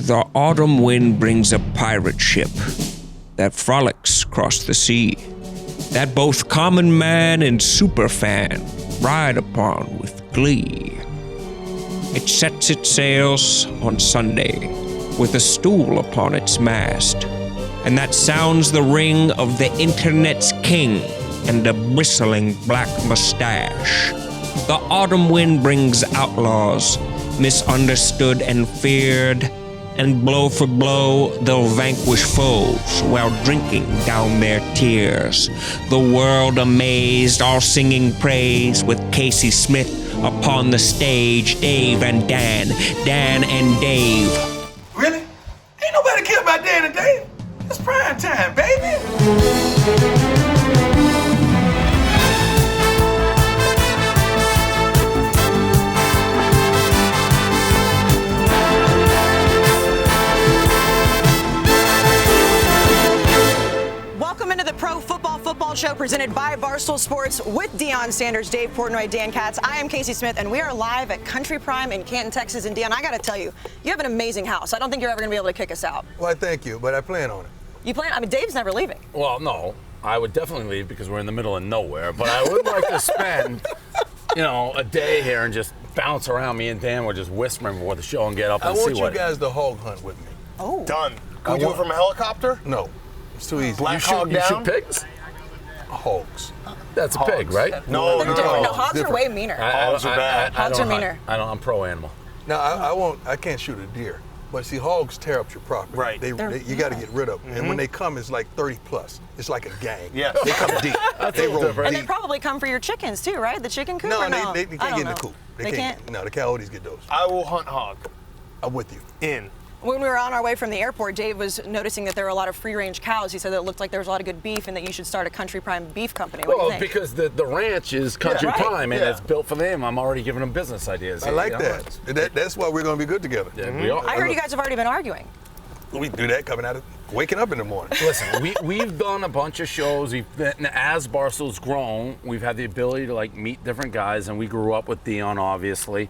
The autumn wind brings a pirate ship that frolics across the sea, that both common man and superfan ride upon with glee. It sets its sails on Sunday with a stool upon its mast, and that sounds the ring of the internet's king and a bristling black mustache. The autumn wind brings outlaws, misunderstood and feared, and blow for blow they'll vanquish foes while drinking down their tears. The world amazed, all singing praise with Casey Smith upon the stage. Dave and Dan, Dan and Dave. Really? Ain't nobody care about Dan and Dave. It's prime time, baby. Welcome into the Pro Football Show presented by Barstool Sports with Deion Sanders, Dave Portnoy, Dan Katz. I am Casey Smith, and we are live at Country Prime in Canton, Texas. And Deion, I got to tell you, you have an amazing house. I don't think you're ever going to be able to kick us out. Well, thank you, but I plan on it. You plan? I mean, Dave's never leaving. Well, no. I would definitely leave because we're in the middle of nowhere. But I would like to spend, a day here and just bounce around. Me and Dan were just whispering before the show and get up and see what. I want you guys to hog hunt with me. Oh. Done. Can we do it from a helicopter? No. It's too easy. Black hog You down? shoot pigs? Hogs. That's a pig, right? No, They're different. No, hogs are way meaner. Hogs are bad. Hogs are meaner. I'm pro animal. Now, I can't shoot a deer. But see, hogs tear up your property. Right. You got to get rid of them. And when they come, it's like 30 plus. It's like a gang. Yeah. They come deep. They roll deep. And they probably come for your chickens too, right? The chicken coop? No, or no? they can't get in the coop. They can't? No, the coyotes get those. I will hunt hog. I'm with you. In. When we were on our way from the airport, Dave was noticing that there were a lot of free-range cows. He said that it looked like there was a lot of good beef and that you should start a Country Prime beef company. What do you think? Because the ranch is Country right. Prime and Yeah. it's built for them. I'm already giving them business ideas. I like that. That's why we're going to be good together. Yeah, we are. I heard you guys have already been arguing. We do that coming out of waking up in the morning. Listen, we've done a bunch of shows. As Barstool's grown, we've had the ability to meet different guys, and we grew up with Deion, obviously.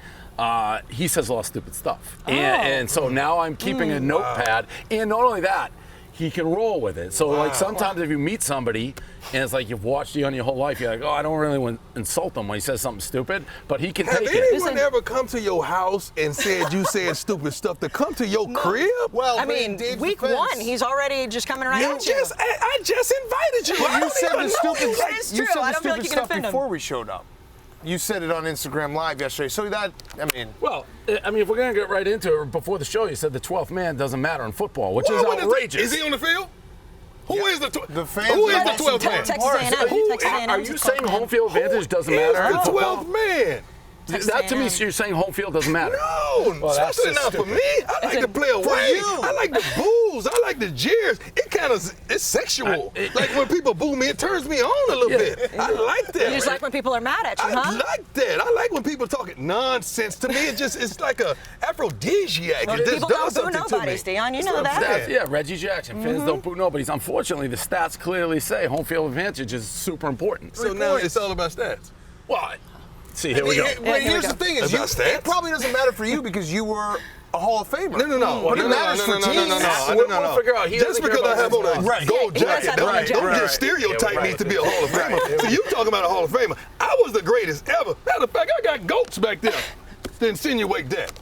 He says a lot of stupid stuff, and so now I'm keeping a notepad. And not only that, he can roll with it. So sometimes if you meet somebody and it's like you've watched Deion your whole life, you're like, oh, I don't really want to insult him when he says something stupid, but he can take it. Have anyone ever come to your house and said you said stupid stuff to come to your crib? Well, I mean, week one, he's already just coming right at you. I just invited you. I You don't said even the know stupid. you. That is You true. said I the don't feel like stupid you can stuff offend him. before we showed up. You said it on Instagram Live yesterday. So that, Well, if we're going to get right into it, before the show, you said the 12th man doesn't matter in football, which is outrageous. Is he on the field? Who is the 12th? The fans. Who is Yeah, the 12th man? Texas A&M. Texas A&M Are is you the saying 12th man. home field advantage doesn't Who matter is in the football? 12th man? That to me, you're saying home field doesn't matter. No, Well, that's especially just not for stupid. me. I like to play away. you. I like the boos. I like the jeers. It's sexual. Like when people boo me, it turns me on a little bit. I like that. You just like when people are mad at you, I huh? like that. I like when people talking nonsense. To me, it's like a aphrodisiac. Well, It just people does don't boo something to me. nobody, Deion. You That's know what I'm that. saying. Reggie Jackson. Fans don't boot nobody's. Unfortunately, the stats clearly say home field advantage is super important. So now it's all about stats. Well, see, here we go. But here's the thing: is About stats? it probably doesn't matter for you because you were a Hall of Famer. No. But it matters for teams. We'll figure out. He Just doesn't care because I about have on a Right. gold He does jacket, have on a don't jacket. just stereotype Yeah, me right. to be a Hall of Famer. So you talking about a Hall of Famer. I was the greatest ever. Matter of fact, I got goats back there to insinuate that.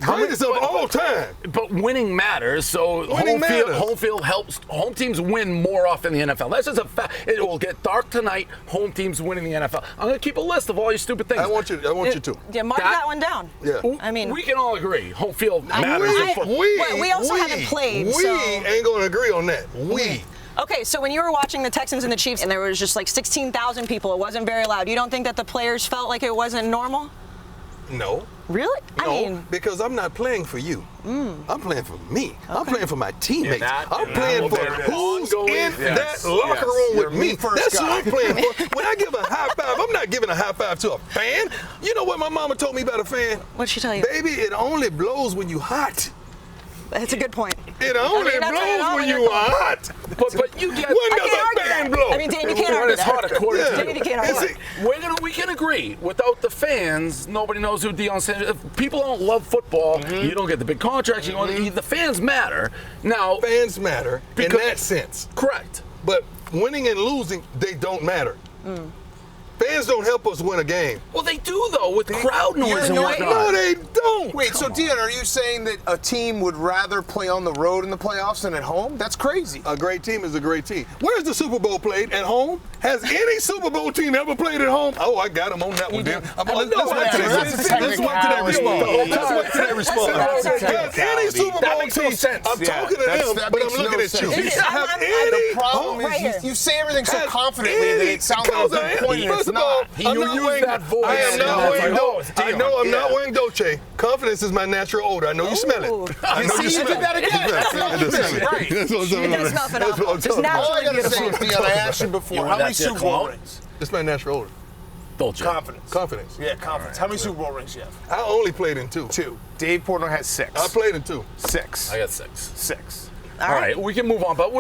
Greatest of all time. But winning matters, so Winning matters. home field helps. Home teams win more often in the NFL. That's just a fact. It will get dark tonight. Home teams winning the NFL. I'm going to keep a list of all your stupid things. I want you to. Yeah, mark that one down. Yeah. I mean, we can all agree. Home field matters. in football. we also haven't played, We so- ain't going to agree on that. We. Okay, so when you were watching the Texans and the Chiefs and there was just like 16,000 people, it wasn't very loud. You don't think that the players felt like it wasn't normal? No. Really? No, because I'm not playing for you. I'm playing for me. I'm playing for my teammates. I'm and playing that for will be who's ongoing. in Yes. that locker room You're with me. me first That's who guy. I'm playing for. When I give a high five, I'm not giving a high five to a fan. You know what my mama told me about a fan? What'd she tell you? Baby, it only blows when you hot. That's a good point. It only blows when you are hot. But you get. When does a fan blow? I mean, Dan, you can't argue It's hot that. according to Dan, you can't argue that. we can agree. Without the fans, nobody knows who Deion Sanders. If people don't love football, you don't get the big contracts. The fans matter. Now, Fans matter in that sense. correct. But winning and losing, they don't matter. Fans don't help us win a game. Well, they do though with crowd noise and whatnot. No, they don't. Wait, so Deion, are you saying that a team would rather play on the road in the playoffs than at home? That's crazy. A great team is a great team. Where's the Super Bowl played? At home? Has any Super Bowl team ever played at home? Oh, I got him on that one, Dan. Let's wait to that response. Has any Super Bowl team? I'm talking to them, but I'm looking at you. Have any? The problem is you say everything so confidently that it sounds like a good point. First of all, that voice. I am not wearing Dolce. I know I'm not Yeah. wearing Dolce. Confidence is my natural odor. I know you smell it. I know you see, you smell did that it. again. Right. That's what I'm He does talking nothing about. That's what I'm else. Just talking about. All I naturally gotta say beautiful. is, Deion, I asked you before, how many Super Bowl rings? It's my natural odor. Dolce. Confidence. Yeah, confidence. How many Super Bowl rings do you have? I only played in 2. 2. Dave Portnoy has 6. I played in 2. 6. I got 6. 6. All right, we can move on. But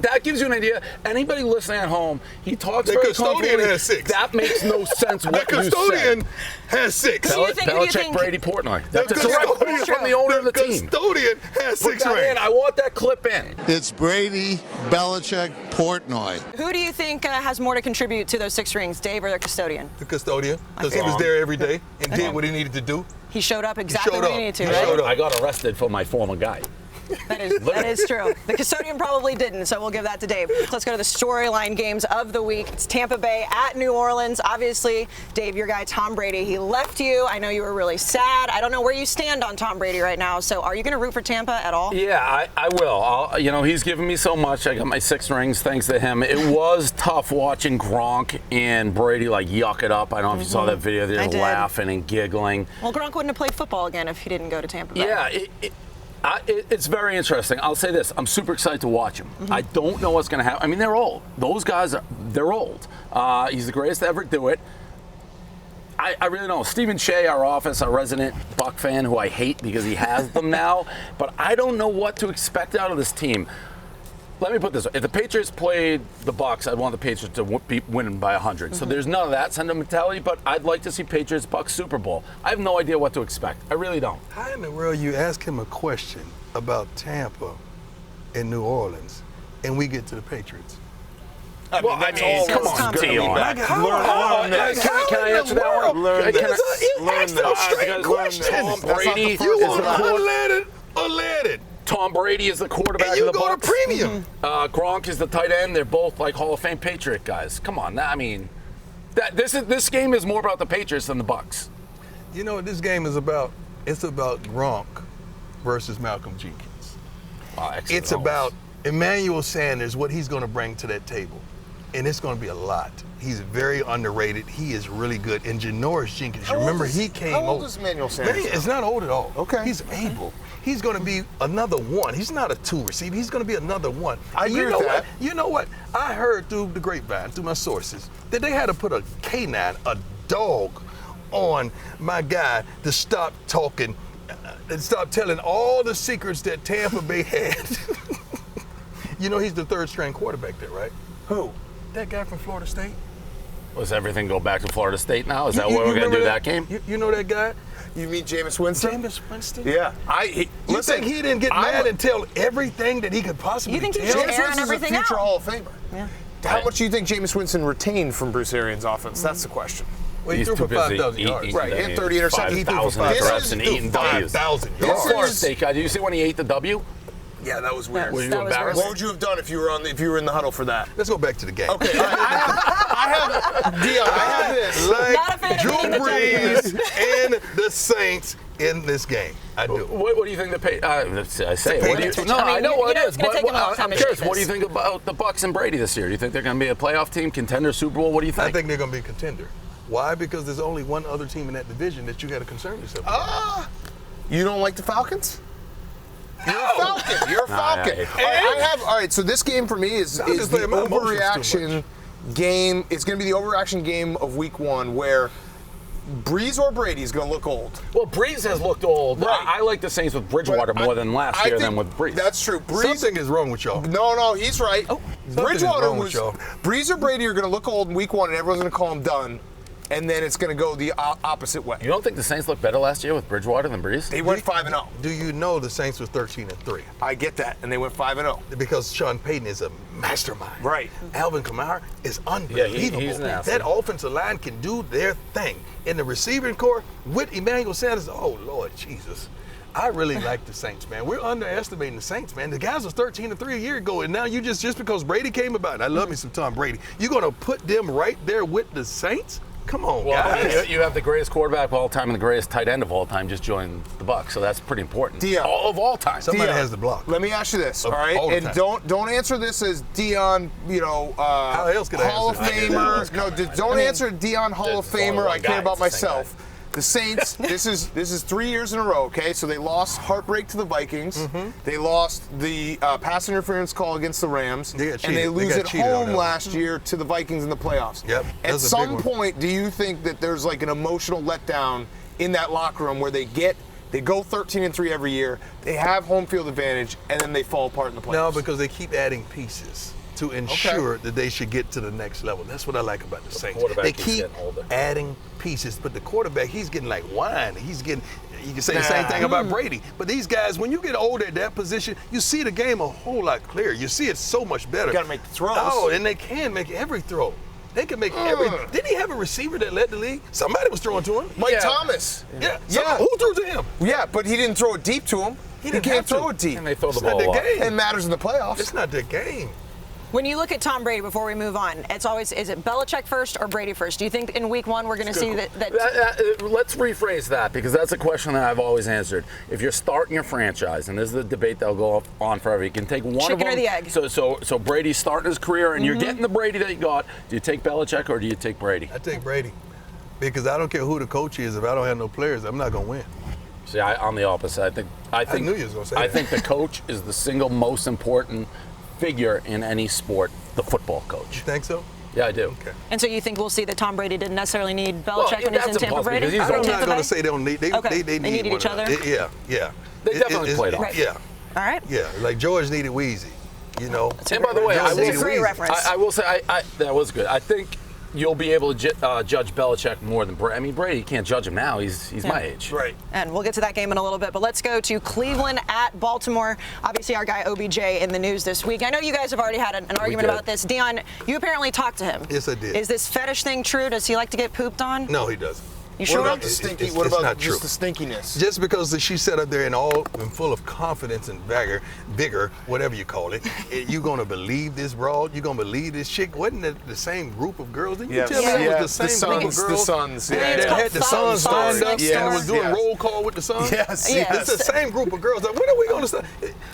that gives you an idea. Anybody listening at home, he talks The very custodian confidently. has 6. That makes no sense what The you custodian said. has 6. Who do you think- Belichick, Brady, Portnoy. That's a The direct quote custodian- from the owner of the The team. custodian has Put 6 that in. rings. I want that clip in. It's Brady, Belichick, Portnoy. Who do you think has more to contribute to those 6 rings, Dave or the custodian? The custodian, because he was there every day and did what he needed to do. He showed up exactly showed where up. he needed to, He right? showed up. I got arrested for my former guy. That is true. The custodian probably didn't, so we'll give that to Dave. Let's go to the storyline games of the week. It's Tampa Bay at New Orleans. Obviously, Dave, your guy Tom Brady, he left you. I know you were really sad. I don't know where you stand on Tom Brady right now. So are you going to root for Tampa at all? Yeah, I will. He's given me so much. I got my 6 rings thanks to him. It was tough watching Gronk and Brady yuck it up. I don't know if you saw that video. They're laughing and giggling. Well, Gronk wouldn't have played football again if he didn't go to Tampa Bay. Yeah, it's very interesting. I'll say this. I'm super excited to watch him. I don't know what's going to happen. I mean, they're old. Those guys, they're old. He's the greatest to ever do it. I really don't know. Stephen Shea, our resident Buck fan, who I hate because he has them now, but I don't know what to expect out of this team. Let me put this way. If the Patriots played the Bucs, I'd want the Patriots to be winning by 100. So there's none of that sentimentality, but I'd like to see Patriots-Bucs Super Bowl. I have no idea what to expect. I really don't. How in the world you ask him a question about Tampa and New Orleans, and we get to the Patriots? Come on, Deion. Can I answer that one? You asked them straight questions. Tom Brady You is want the Atlanta. Tom Brady is the quarterback And you of the go Bucs. to premium. Gronk is the tight end. They're both Hall of Fame Patriot guys. Come on, I mean, this game is more about the Patriots than the Bucs. You know what this game is about? It's about Gronk versus Malcolm Jenkins. It's about Emmanuel Sanders, what he's going to bring to that table. And it's going to be a lot. He's very underrated. He is really good. And Janoris Jenkins, remember he came over. How old is Emmanuel Sanders? It's not old at all. Okay. He's able. He's going to be another one. He's not a 2 receiver. He's going to be another one. I agree with that. You know what? I heard through the grapevine, through my sources, that they had to put a canine, a dog, on my guy to stop talking, and stop telling all the secrets that Tampa Bay had. You know he's the 3rd string quarterback there, right? Who? That guy from Florida State. Does everything go back to Florida State now? Is that what we're going to do that game? You know that guy? You mean Jameis Winston? Jameis Winston? Yeah. You think he didn't get mad and tell everything that he could possibly You think he tell? should Jameis air Winston's a everything future out? Hall of Famer. Yeah. How much do you think Jameis Winston retained from Bruce Arians' offense? That's the question. Well, he He's threw too for busy 5,000 yards. Right, and 30 interceptions. He threw for 5,000 reps 5,000. and eating W's. 5,000 This yards. Florida is- State guy. Did you see when he ate the W? Yeah, that was weird. That Were you was embarrassed? What would you have done if you were in the huddle for that? Let's go back to the game. Okay, I have this. Not a fan Like of Drew eating the Brees and the Saints in this game. I do. What do you think I say? What do you, Patriots. no, I mean, I know what it is, it's gonna but take him a long time I'm to curious. shape What do you this. think about the Bucs and Brady this year? Do you think they're going to be a playoff team, contender, Super Bowl? What do you think? I think they're going to be a contender. Why? Because there's only one other team in that division that you got to concern yourself with. You don't like the Falcons? You're a Falcon. You're a Falcon. yeah. All right, so this game for me is just the letting my emotions too overreaction game. It's going to be the overreaction game of week 1 where Breeze or Brady is going to look old. Well, Breeze has looked old. Right. I like the Saints with Bridgewater more than last year than with Breeze. That's true. Something is wrong with y'all. No, he's right. Bridgewater wrong with y'all. Breeze or Brady are going to look old in week 1, and everyone's going to call him done. And then it's going to go the opposite way. You don't think the Saints looked better last year with Bridgewater than Breeze? They went 5-0. Do you know the Saints was 13-3? I get that, and they went 5-0. Because Sean Payton is a mastermind. Right. Alvin Kamara is unbelievable. he's nasty. That offensive line can do their thing. In the receiving core, with Emmanuel Sanders, oh, Lord Jesus. I really like the Saints, man. We're underestimating the Saints, man. The guys was 13-3 a year ago, and now you just because Brady came about, and I love me some Tom Brady, you're going to put them right there with the Saints? Come on, guys. You have the greatest quarterback of all time and the greatest tight end of all time just joined the Bucs, so that's pretty important. Deion. Of all time. Somebody has the block. Let me ask you this, all right? all the And time. don't answer this as Deion, How else could I Hall of answer it? Famer. No, don't answer Deion Hall of There's only Famer. one I guy, care about it's the same myself. The Saints, this is 3 years in a row, okay? So they lost heartbreak to the Vikings. Mm-hmm. They lost the pass interference call against the Rams. They got and they cheated. They lose got at cheated on home that. last year to the Vikings in the playoffs. Yep, that At was a big some one. point, do you think that there's like an emotional letdown in that locker room where they go 13-3 every year, they have home field advantage, and then they fall apart in the playoffs? No, because they keep adding pieces to ensure that they should get to the next level. That's what I like about the Saints. quarterback They keeps keep getting older. adding pieces, but the quarterback, he's getting like wine. You can say the same thing about Brady. But these guys, when you get older at that position, you see the game a whole lot clearer. You see it so much better. You got to make the throws. Oh, and they can make every throw. They can make every. Didn't he have a receiver that led the league? Somebody was throwing to him. Mike Thomas. Yeah. Yeah. Who threw to him? Yeah, but he didn't throw it deep to him. He didn't can't have to. throw it deep. And they throw the It's not ball their up. game. It matters in the playoffs. It's not their game. When you look at Tom Brady, before we move on, it's always, is it Belichick first or Brady first? Do you think in week 1 we're going to see that? Let's rephrase that, because that's a question that I've always answered. If you're starting your franchise, and this is the debate that'll go on forever, you can take one Chicken of them. or the egg? So Brady's starting his career, and you're getting the Brady that you got. Do you take Belichick or do you take Brady? I take Brady because I don't care who the coach is. If I don't have no players, I'm not going to win. See, I'm the opposite. I think knew you was gonna say I that. think the coach is the single most important figure in any sport, the football coach. You think so? Yeah, I do. Okay. And so you think we'll see that Tom Brady didn't necessarily need Belichick when he's in that's Tampa impossible Brady? because he's Or I'm old. not Tampa going Bay? to say they don't need. Okay. They They need needed one each another. other? Yeah. They definitely played off. Right. Yeah. All right. Yeah. Like George needed Wheezy. You know. And by the way, That's I a will, great reference. I will say that was good. I think you'll be able to judge Belichick more than Brady. I mean, Brady, you can't judge him now. He's my age. Right. And we'll get to that game in a little bit, but let's go to Cleveland at Baltimore. Obviously, our guy OBJ in the news this week. I know you guys have already had an argument did. about this. Deion, you apparently talked to him. Yes, I did. Is this fetish thing true? Does he like to get pooped on? No, he doesn't. You What sure? about the stinky? It's What about not just true. the stinkiness? Just because she sat up there and full of confidence and vigor, whatever you call it, you gonna believe this broad? You gonna believe this chick? Wasn't it the same group of girls? Didn't you Yes. tell me that Yeah. was the same group of The girls? Sons. I think it's That called had the Thumbs sons lined up Next and Door. was doing Yes. roll call with the sons? Yes. Yes. It's the same group of girls. Like, when are we gonna start?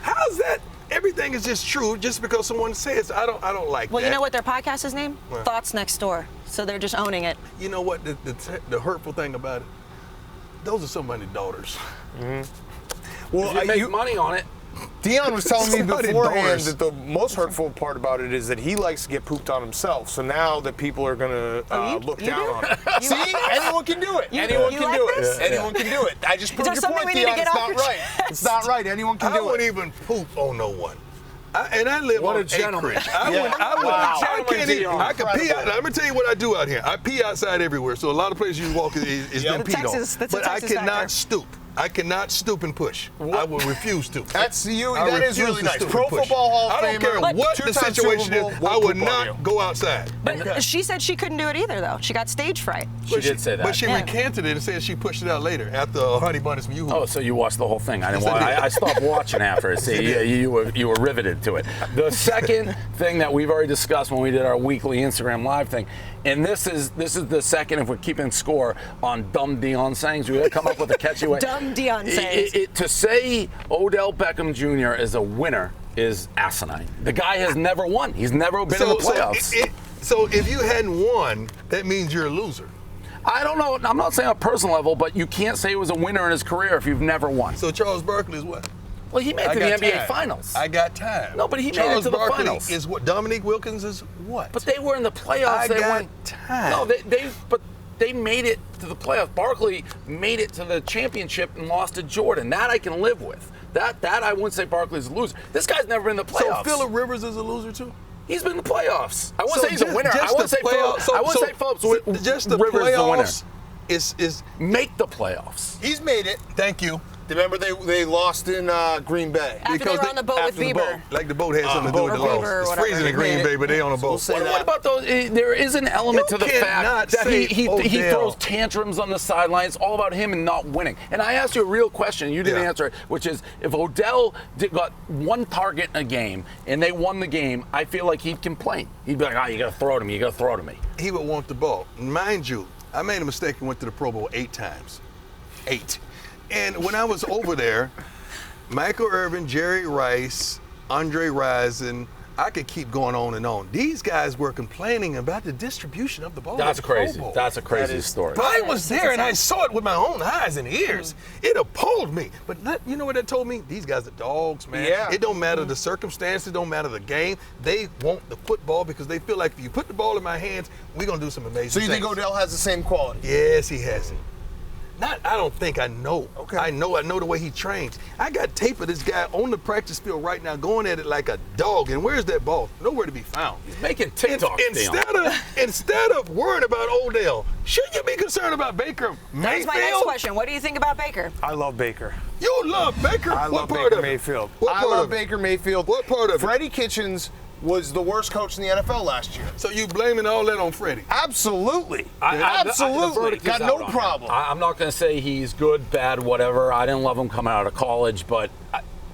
How's that? Everything is just true just because someone says. I don't like Well, that. you know what their podcast is named? What? Thoughts Next Door. So they're just owning it. You know what? The hurtful thing about it, those are somebody's daughters. Well, You make money on it. Deion was telling me Somebody beforehand doors. that the most hurtful part about it is that he likes to get pooped on himself. So now that people are going to look you down do? on it. You See, like this? anyone can do it. You- Anyone you can like do this? it. Anyone can do it. I just proved there your something point, we need to Deion. get It's off not your right. chest? It's not right. Anyone can I do wouldn't it. even poop on no one. I live What on a gentleman. acreage. Yeah. Wow. I can't even. I can pee out. Let me tell you what I do out here. I pee outside everywhere. So a lot of places you walk is been The peed Texas- on. that's a But I Texas cannot factor. stoop. I cannot stoop and push. I will refuse to. That's you. I That is refuse really to nice. stoop Pro and push. Football Hall of I don't Famer. care what the two-time situation Super Bowl, is. won't I would poop on you. not go outside. But she said she couldn't do it either, though. She got stage fright. She did say that. But she Yeah. recanted it and said she pushed it out later after Honey Bunny's Yoo-Hoo. Oh, so you watched the whole thing? I didn't Yes, I watch. did. I stopped watching after it. See, you were riveted to it. The second thing that we've already discussed when we did our weekly Instagram Live thing, and this is the second, if we're keeping score on dumb Deion sayings, we got to come up with a catchy way. Dumb Deion sayings. To say Odell Beckham Jr. is a winner is asinine. The guy has never won. He's never been in the playoffs. So if you hadn't won, that means you're a loser. I don't know. I'm not saying on a personal level, but you can't say he was a winner in his career if you've never won. So Charles Barkley is what? Well, he made it to the NBA Finals. I got time. No, but he made Charles it to the Barkley finals. is what? Dominique Wilkins is what? But they were in the playoffs. I they got went. time. No, but they made it to the playoffs. Barkley made it to the championship and lost to Jordan. That I can live with. That I wouldn't say Barkley's a loser. This guy's never been in the playoffs. So Phillip Rivers is a loser too? He's been in the playoffs. I wouldn't say he's a winner. Just I wouldn't say Phillips. Just the Rivers playoffs is the winner. is make the playoffs. He's made it. Thank you. Remember they lost in Green Bay. After they were on the boat with Bieber. Like the boat had something to do with the Bieber loss. or It's whatever. freezing in Green Bay, but they on a boat. What about those? There is an element You to the cannot fact that he say throws Odell. tantrums on the sideline. It's all about him and not winning. And I asked you a real question, and you didn't answer it, which is if Odell got one target in a game and they won the game, I feel like he'd complain. He'd be like, you got to throw it to me. You got to throw it to me. He would want the ball. Mind you, I made a mistake and went to the Pro Bowl 8 times. 8. And when I was over there, Michael Irvin, Jerry Rice, Andre Rison, I could keep going on and on. These guys were complaining about the distribution of the ball. That's at the Pro crazy. Bowl. That's a crazy story. But I was there and I saw it with my own eyes and ears. It appalled me. But you know what that told me? These guys are dogs, man. Yeah. It don't matter the circumstances, it don't matter the game. They want the football because they feel like if you put the ball in my hands, we're going to do some amazing So you things. think Odell has the same quality? Yes, he has it. I don't think I know. Okay. I know the way he trains. I got tape of this guy on the practice field right now going at it like a dog. And where's that ball? Nowhere to be found. He's making TikToks, Instead of worrying about Odell, shouldn't you be concerned about Baker Mayfield? That's my next question. What do you think about Baker? I love Baker. You love Baker? I What love part Baker of it? Mayfield. What I part love of it? Baker Mayfield. What part of it? Freddie Kitchens was the worst coach in the NFL last year. So you blaming all that on Freddie? Absolutely. The Absolutely. verdict is Got out no on him. problem. I'm not going to say he's good, bad, whatever. I didn't love him coming out of college, but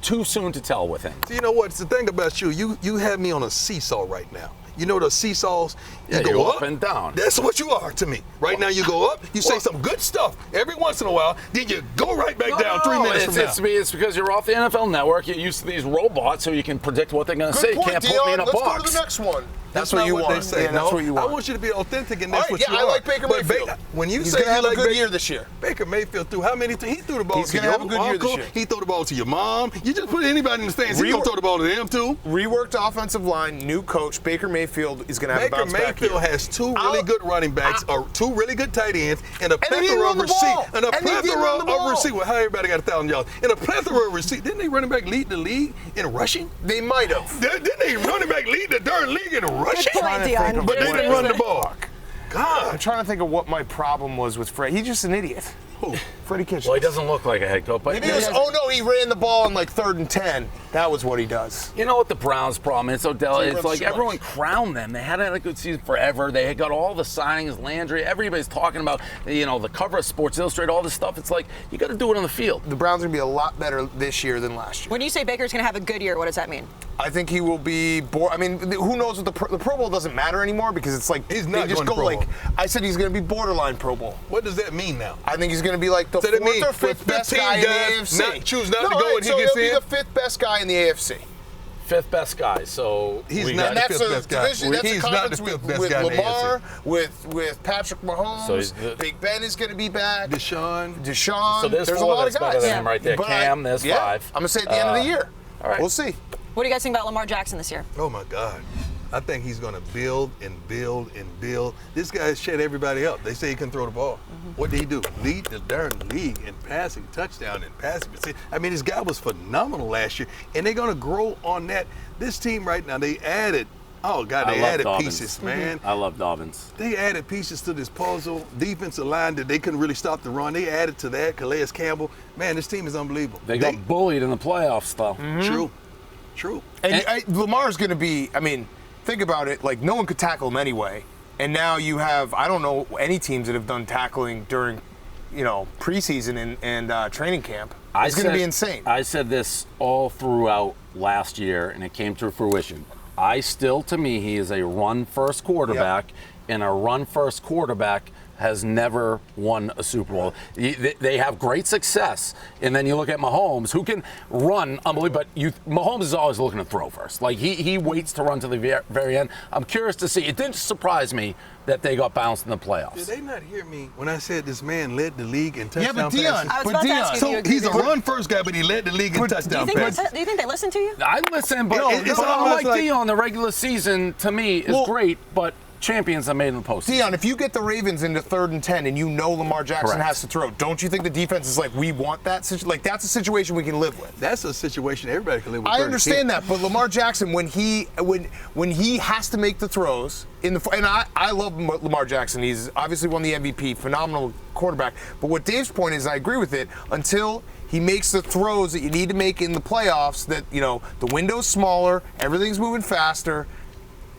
too soon to tell with him. So you know what? It's the thing about you. You have me on a seesaw right now. You know the seesaws? Yeah, go you're up and down. That's what you are to me. Right now you go up, you say some good stuff every once in a while, then you go right back down 3 minutes from now. It's because you're off the NFL Network. You're used to these robots, so you can predict what they're going to say. Good point, You can't Deion. put me in a Let's box. go to the next one. That's what not you what want. they say. Yeah, that's No, what you I want. want you to be authentic, and that's All right, what yeah, you I are. like Baker But Mayfield. when you He's say gonna have you a like good Baker, year this year. Baker Mayfield threw how many? He threw the ball He's to gonna your have a good year this uncle. year. He threw the ball to your mom. You just put anybody in the stands. He's gonna throw the ball to them too. Reworked offensive line, new coach. Baker Mayfield is going to have a Baker bounce back Mayfield year. has 2 really good running backs, or 2 really good tight ends, and a he didn't plethora run of the ball. receivers. And a And he didn't plethora run the of ball. receivers. How everybody got 1,000 yards? And a plethora of receivers. Didn't they running back lead the league in rushing? They might have. Didn't they running back lead the darn league in rushing? Good point, Deion. But they didn't run the ball. I'm God. trying to think of what my problem was with Fred. He's just an idiot. Who? Freddie Kitchens. Well, he doesn't look like a head coach, but Maybe it was, oh no, he ran the ball on like 3rd and 10. That was what he does. you know what the Browns' problem is, Odell? He It's runs like too much. everyone crowned them. They hadn't had a good season forever. They had got all the signings, Landry. Everybody's talking about, the cover of Sports Illustrated, all this stuff. It's like you got to do it on the field. The Browns are going to be a lot better this year than last year. When you say Baker's going to have a good year, what does that mean? I think he will be. I mean, who knows what the Pro Bowl doesn't matter anymore because it's like He's not they just going to go Pro like. Bowl. I said he's going to be borderline Pro Bowl. What does that mean now? I think he's going to be like the So that 4th means or with 5th best 15 guy in the guys AFC. choose not to go right, and he so gets he'll be in? the 5th best guy in the AFC. 5th best guy. So He's we not got- the That's 5th a best guy. division. That's He's a not the conference 5th with, best with guy in the Lamar, AFC. with Patrick Mahomes. So he's the- Big Ben is going to be back. Deshaun. Deshaun. So there's a 4 lot that's of guys. better than him right there. But Cam, there's 5. I'm going to say at the end of the year. all right. We'll see. What do you guys think about Lamar Jackson this year? Oh my God. I think he's going to build and build and build. This guy shut everybody up. They say he can throw the ball. What did he do? Lead the darn league in passing, touchdown and passing. I mean, this guy was phenomenal last year, and they're going to grow on that. This team right now, they added, oh God, they I love added Dobbins. pieces, man. I love Dobbins. They added pieces to this puzzle. Defensive line that they couldn't really stop the run. They added to that. Calais Campbell. Man, this team is unbelievable. They got bullied in the playoffs, though. True. And Lamar's going to be, I mean, think about it, like no one could tackle him anyway. And now you have, I don't know any teams that have done tackling during, preseason and training camp. It's going to be insane. I said this all throughout last year, and it came to fruition. To me, he is a run-first quarterback, and a run-first quarterback has never won a Super Bowl. They have great success, and then you look at Mahomes, who can run unbelievable, but Mahomes is always looking to throw first. Like, he waits to run to the very end. I'm curious to see. It didn't surprise me that they got bounced in the playoffs. Did they not hear me when I said this man led the league in Yeah, touchdown but Deion, passes? I was about to ask you if you So agree he's a with that. run-first guy, but he led the league in Do touchdown you think passes. do you think they listen to you? I listen, but No, it's unlike almost like- Deion, the regular season, to me, is great, but champions that made in the postseason. Deion, if you get the Ravens into 3rd and 10 and you know Lamar Jackson has to throw, don't you think the defense is like, we want that? Like, that's a situation we can live with. That's a situation everybody can live with. I understand that, but Lamar Jackson, when he has to make the throws, and I love Lamar Jackson. He's obviously won the MVP, phenomenal quarterback. But what Dave's point is, I agree with it, until he makes the throws that you need to make in the playoffs, that, you know, the window's smaller, everything's moving faster.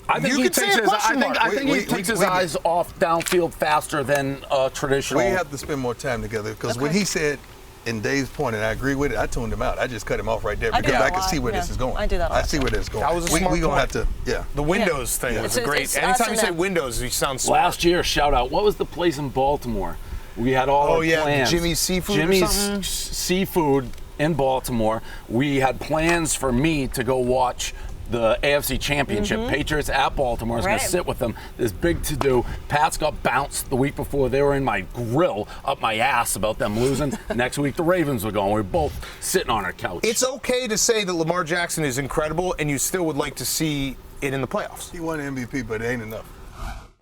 I think he takes his eyes off downfield faster than traditional. We have to spend more time together because when he said, in Dave's point, and I agree with it, I tuned him out. I just cut him off right there because I can see where this is going. I do that. I see where this is going. That was a smart We're going point. to have to, The Windows thing was a great. Anytime you say Windows, you sound smart. Last year, shout out. What was the place in Baltimore? We had all our plans. Jimmy's Seafood Jimmy's or something? Seafood in Baltimore. We had plans for me to go watch the AFC Championship. Patriots at Baltimore. I was going to sit with them. This big to-do. Pats got bounced the week before. They were in my grill up my ass about them losing. Next week, the Ravens were going. We were both sitting on our couch. It's okay to say that Lamar Jackson is incredible, and you still would like to see it in the playoffs. He won MVP, but it ain't enough.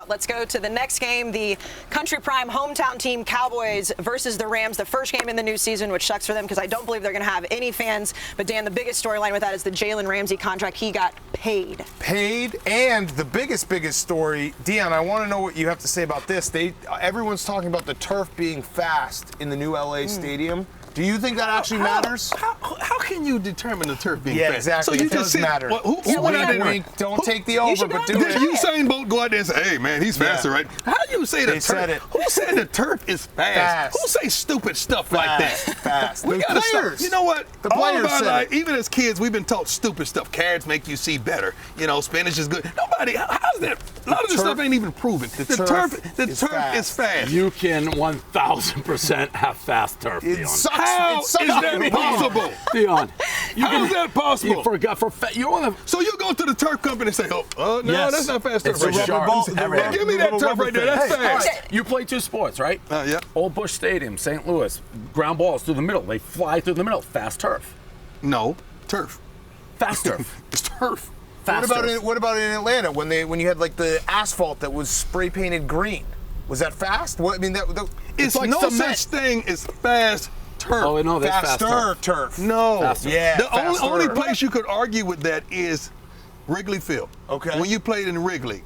Let's go to the next game, the Country Prime hometown team Cowboys versus the Rams, the first game in the new season, which sucks for them because I don't believe they're going to have any fans. But, Dan, the biggest storyline with that is the Jalen Ramsey contract. He got paid. And the biggest story, Deion, I want to know what you have to say about this. Everyone's talking about the turf being fast in the new LA stadium. Do you think that actually matters? How can you determine the turf being Yeah, fast? exactly. So you It just does matter. Who went out there? Don't take the over, but do Did it. Usain Bolt go out there and say, "Hey, man, he's faster, right?" How do you say the They turf? said it. Who said the turf is fast? Who say stupid stuff like that? Fast. We The gotta stop. players. You know what? The All players of our said life, it. even as kids, we've been taught stupid stuff. Carrots make you see better. You know, spinach is good. Nobody. How's that? A lot of this stuff ain't even proven. The turf is fast. You can 1,000% have fast turf, It Deion. sucks. How It sucks is that to me. possible? Deion, How is that possible? You're on the. So you go to the turf company and say, "Oh, no, Yes. that's not fast turf It's right a there. rubber ball- the Hey, give me that little turf rubber right there. That's thing. fast." You play two sports, right? Yeah. Old Busch Stadium, St. Louis, ground balls through the middle. They fly through the middle. Fast turf. No, turf. Fast turf. It's turf. Fast turf. What about in Atlanta when you had like the asphalt that was spray painted green? Was that fast? What I mean It's like no cement. such thing as fast turf. Oh, no, that's fast faster turf. turf. No. Faster. Yeah. The faster. only place you could argue with that is Wrigley Field. Okay. When you played in Wrigley,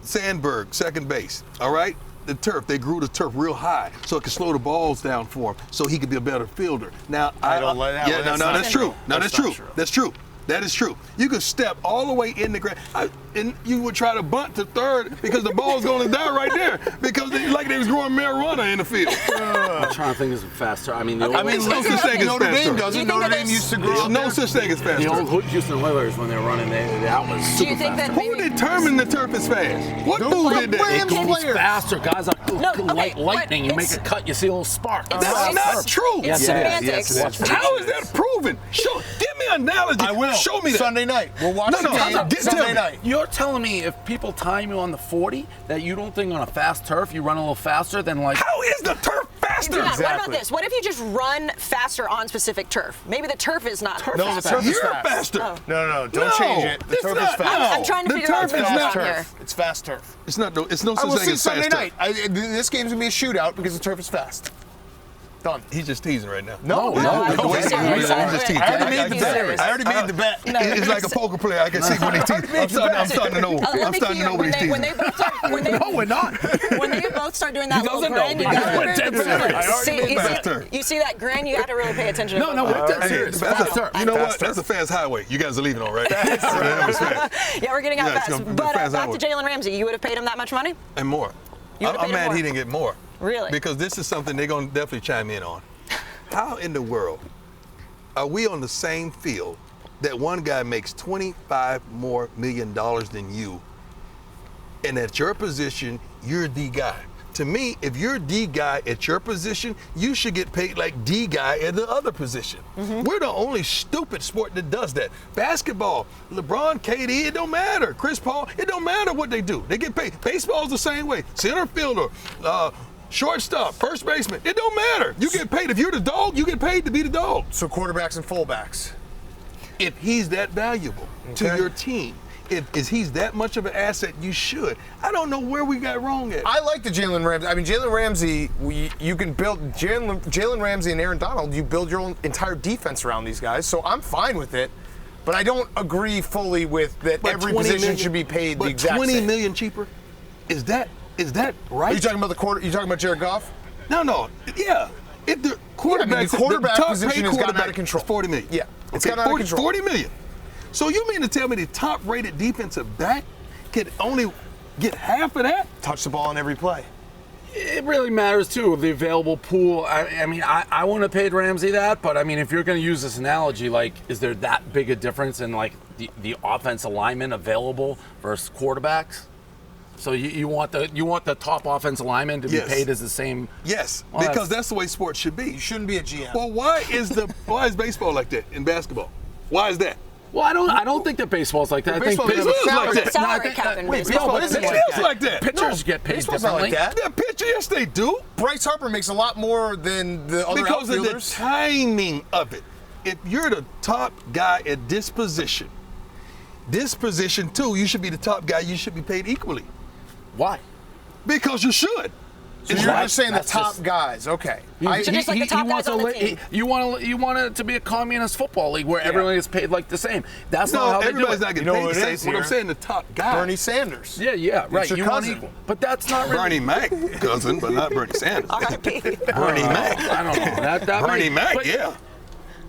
Sandberg, second base. All right. The turf, they grew the turf real high so it could slow the balls down for him so he could be a better fielder. Now, I don't like that. Yeah, Well, no, that's that's true. No, That's that's not true. true. That's true. That is true. You could step all the way in the ground, and you would try to bunt to third because the ball's going to die right there because they was growing marijuana in the field. I'm trying to think of faster. I mean, the old, There's no such thing as Notre fast Dame turf. doesn't. You think Notre that Dame it's- used to grow There's up no there. such thing as fast the turf. old Houston Oilers when they were running, that was Do super you think fast. that Who maybe determined the turf is fast? What Those dude are did that? Rams It goes players. faster, guys. Like No, okay, lightning. You but make a it's- cut, you see a little spark. That's not true. It's Yes, it is. semantics. Yes, it is. How is that proven? Give me an analogy. I will. Show me that. Sunday night. We'll watch No, the game tell Sunday me. night. You're telling me if people time you on the 40 that you don't think on a fast turf you run a little faster than like. How is the turf faster? Deion, what about Exactly. this? What if you just run faster on specific turf? Maybe the turf is not No, fast. the turf is You're fast. faster. No, don't change it. The it's turf not. is fast. No, I'm trying to the figure out turf what's is going not on here. Turf. It's fast turf. It's not. It's no I such will thing see as Sunday fast night. turf. This game's gonna be a shootout because the turf is fast. Done. He's just teasing right now. No. I no, think wait, he's wait, serious. wait, I'm just teasing. I already I made the can bet. see. I already made the bet. It's like a poker player. I can see when he's teasing. I'm starting to know. I'm starting to know what he's teasing. When they both start, No, we're not. when they both start doing that little doesn't grin, know. you gotta We're really dead pay serious. attention. I already made you that turf. you see that grin, you got to really pay attention. to No, we're dead Hey, serious. that's Fast a- turf. you know what? Fast That's a fast highway. You guys are leaving on, right? That was fast. Yeah, we're getting out Yeah, it's fast. gonna be But fast back hour. to Jalen Ramsey. You would have paid him that much money? And more. You would've I'm paid him mad more? he didn't get more. Really? Because this is something they're going to definitely chime in on. How in the world are we on the same field that one guy makes $25 million more than you, and at your position, you're the guy? To me, if you're the guy at your position, you should get paid like the guy at the other position. We're the only stupid sport that does that. Basketball, LeBron, KD, it don't matter. Chris Paul, it don't matter what they do. They get paid. Baseball's the same way. Center fielder, shortstop, first baseman, it don't matter. You get paid. If you're the dog, you get paid to be the dog. So quarterbacks and fullbacks. If he's that valuable to Okay. your team, If he's that much of an asset, you should. I don't know where we got wrong at. I like the Jalen Ramsey. I mean, Jalen Ramsey, you can build Jalen Ramsey and Aaron Donald. You build your own entire defense around these guys. So I'm fine with it, but I don't agree fully with that. But every 20 position million, should be paid the but exact 20 same. million cheaper. Is that right? Are you talking about the quarter? You talking about Jared Goff? No. Yeah. If the quarterback, the quarterback top position paid has gotten quarterback out of control. is 40 million. Yeah, it's gotten out of control. 40 million. So you mean to tell me the top-rated defensive back could only get half of that? Touch the ball on every play. It really matters too, the available pool. I mean, I wouldn't have paid Ramsey that, but I mean, if you're going to use this analogy, like, is there that big a difference in like the offense alignment available versus quarterbacks? So you want the top offensive lineman to be paid as the same? Yes, well, because that's the way sports should be. You shouldn't be a GM. Well, why is baseball like that in basketball? Why is that? Well, I don't think that baseball's like that. I think Baseball is like that. Salary cap in Wait, baseball. baseball isn't It like is that. like that. pitchers get paid Baseball's not differently. like that. They're pitching, yes, they do. Bryce Harper makes a lot more than the other Because of the outfielders. timing of it. If you're the top guy at this position too, you should be the top guy. You should be paid equally Why? because you should. So you're just saying the top guys. Okay. So just like the top guys on the team. You want it to be a communist football league where everyone gets paid like the same. That's not No, how they do everybody's it. not getting You know paid what the it same. is What I'm here? saying, the top guy. Bernie Sanders. Yeah, right. your You want cousin. equal, but that's not really. Bernie Mac, cousin, but not Bernie Sanders. R.I.P. Bernie Mac. I don't know. That Bernie Mac, but- yeah.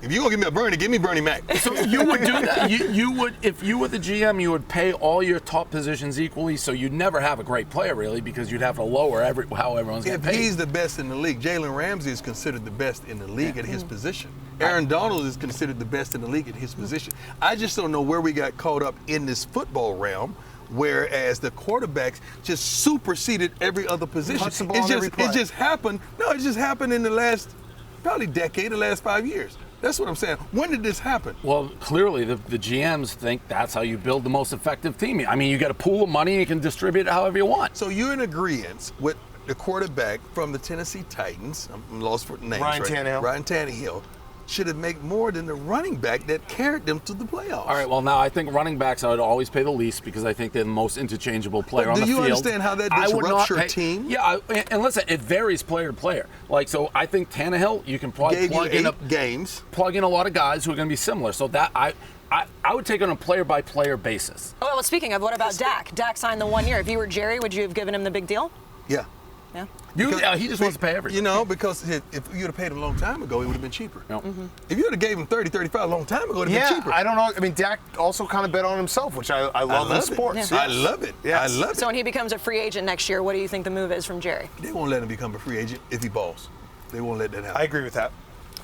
If you're gonna give me a Bernie, give me Bernie Mac. So you would do that. You would, if you were the GM, you would pay all your top positions equally. So you'd never have a great player really, because you'd have to lower how everyone's getting If paid. he's the best in the league, Jalen Ramsey is considered the best in the league at his position. Aaron Donald is considered the best in the league at his position. I just don't know where we got caught up in this football realm, whereas the quarterbacks just superseded every other position. Touch the ball on every play. It just happened. No, it just happened in the last probably decade, the last 5 years. That's what I'm saying. When did this happen? Well, clearly the GMs think that's how you build the most effective team. I mean, you got a pool of money and you can distribute it however you want. So you're in agreement with the quarterback from the Tennessee Titans, I'm lost for names, Ryan right? Tannehill. Ryan Tannehill should have made more than the running back that carried them to the playoffs. All right, well, now I think running backs I would always pay the least because I think they're the most interchangeable player on the field. Do you understand how that I would disrupts not your pay- team? Yeah, and listen, it varies player to player. Like, so I think Tannehill, you can probably Gave you plug in 8 games. plug in a lot of guys who are going to be similar. So that I would take it on a player-by-player basis. Oh, well, speaking of, what about Dak? Dak signed the 1 year. If you were Jerry, would you have given him the big deal? Yeah. Yeah. He just wants to pay everything. You know, because if you'd have paid him a long time ago, it would have been cheaper. No. If you would have gave him 30, 35 a long time ago, it would have been cheaper. I don't know. I mean, Dak also kind of bet on himself, which I love in it. sports. I love it. Yes. I love it. So when he becomes a free agent next year, what do you think the move is from Jerry? They won't let him become a free agent if he balls. They won't let that happen. I agree with that.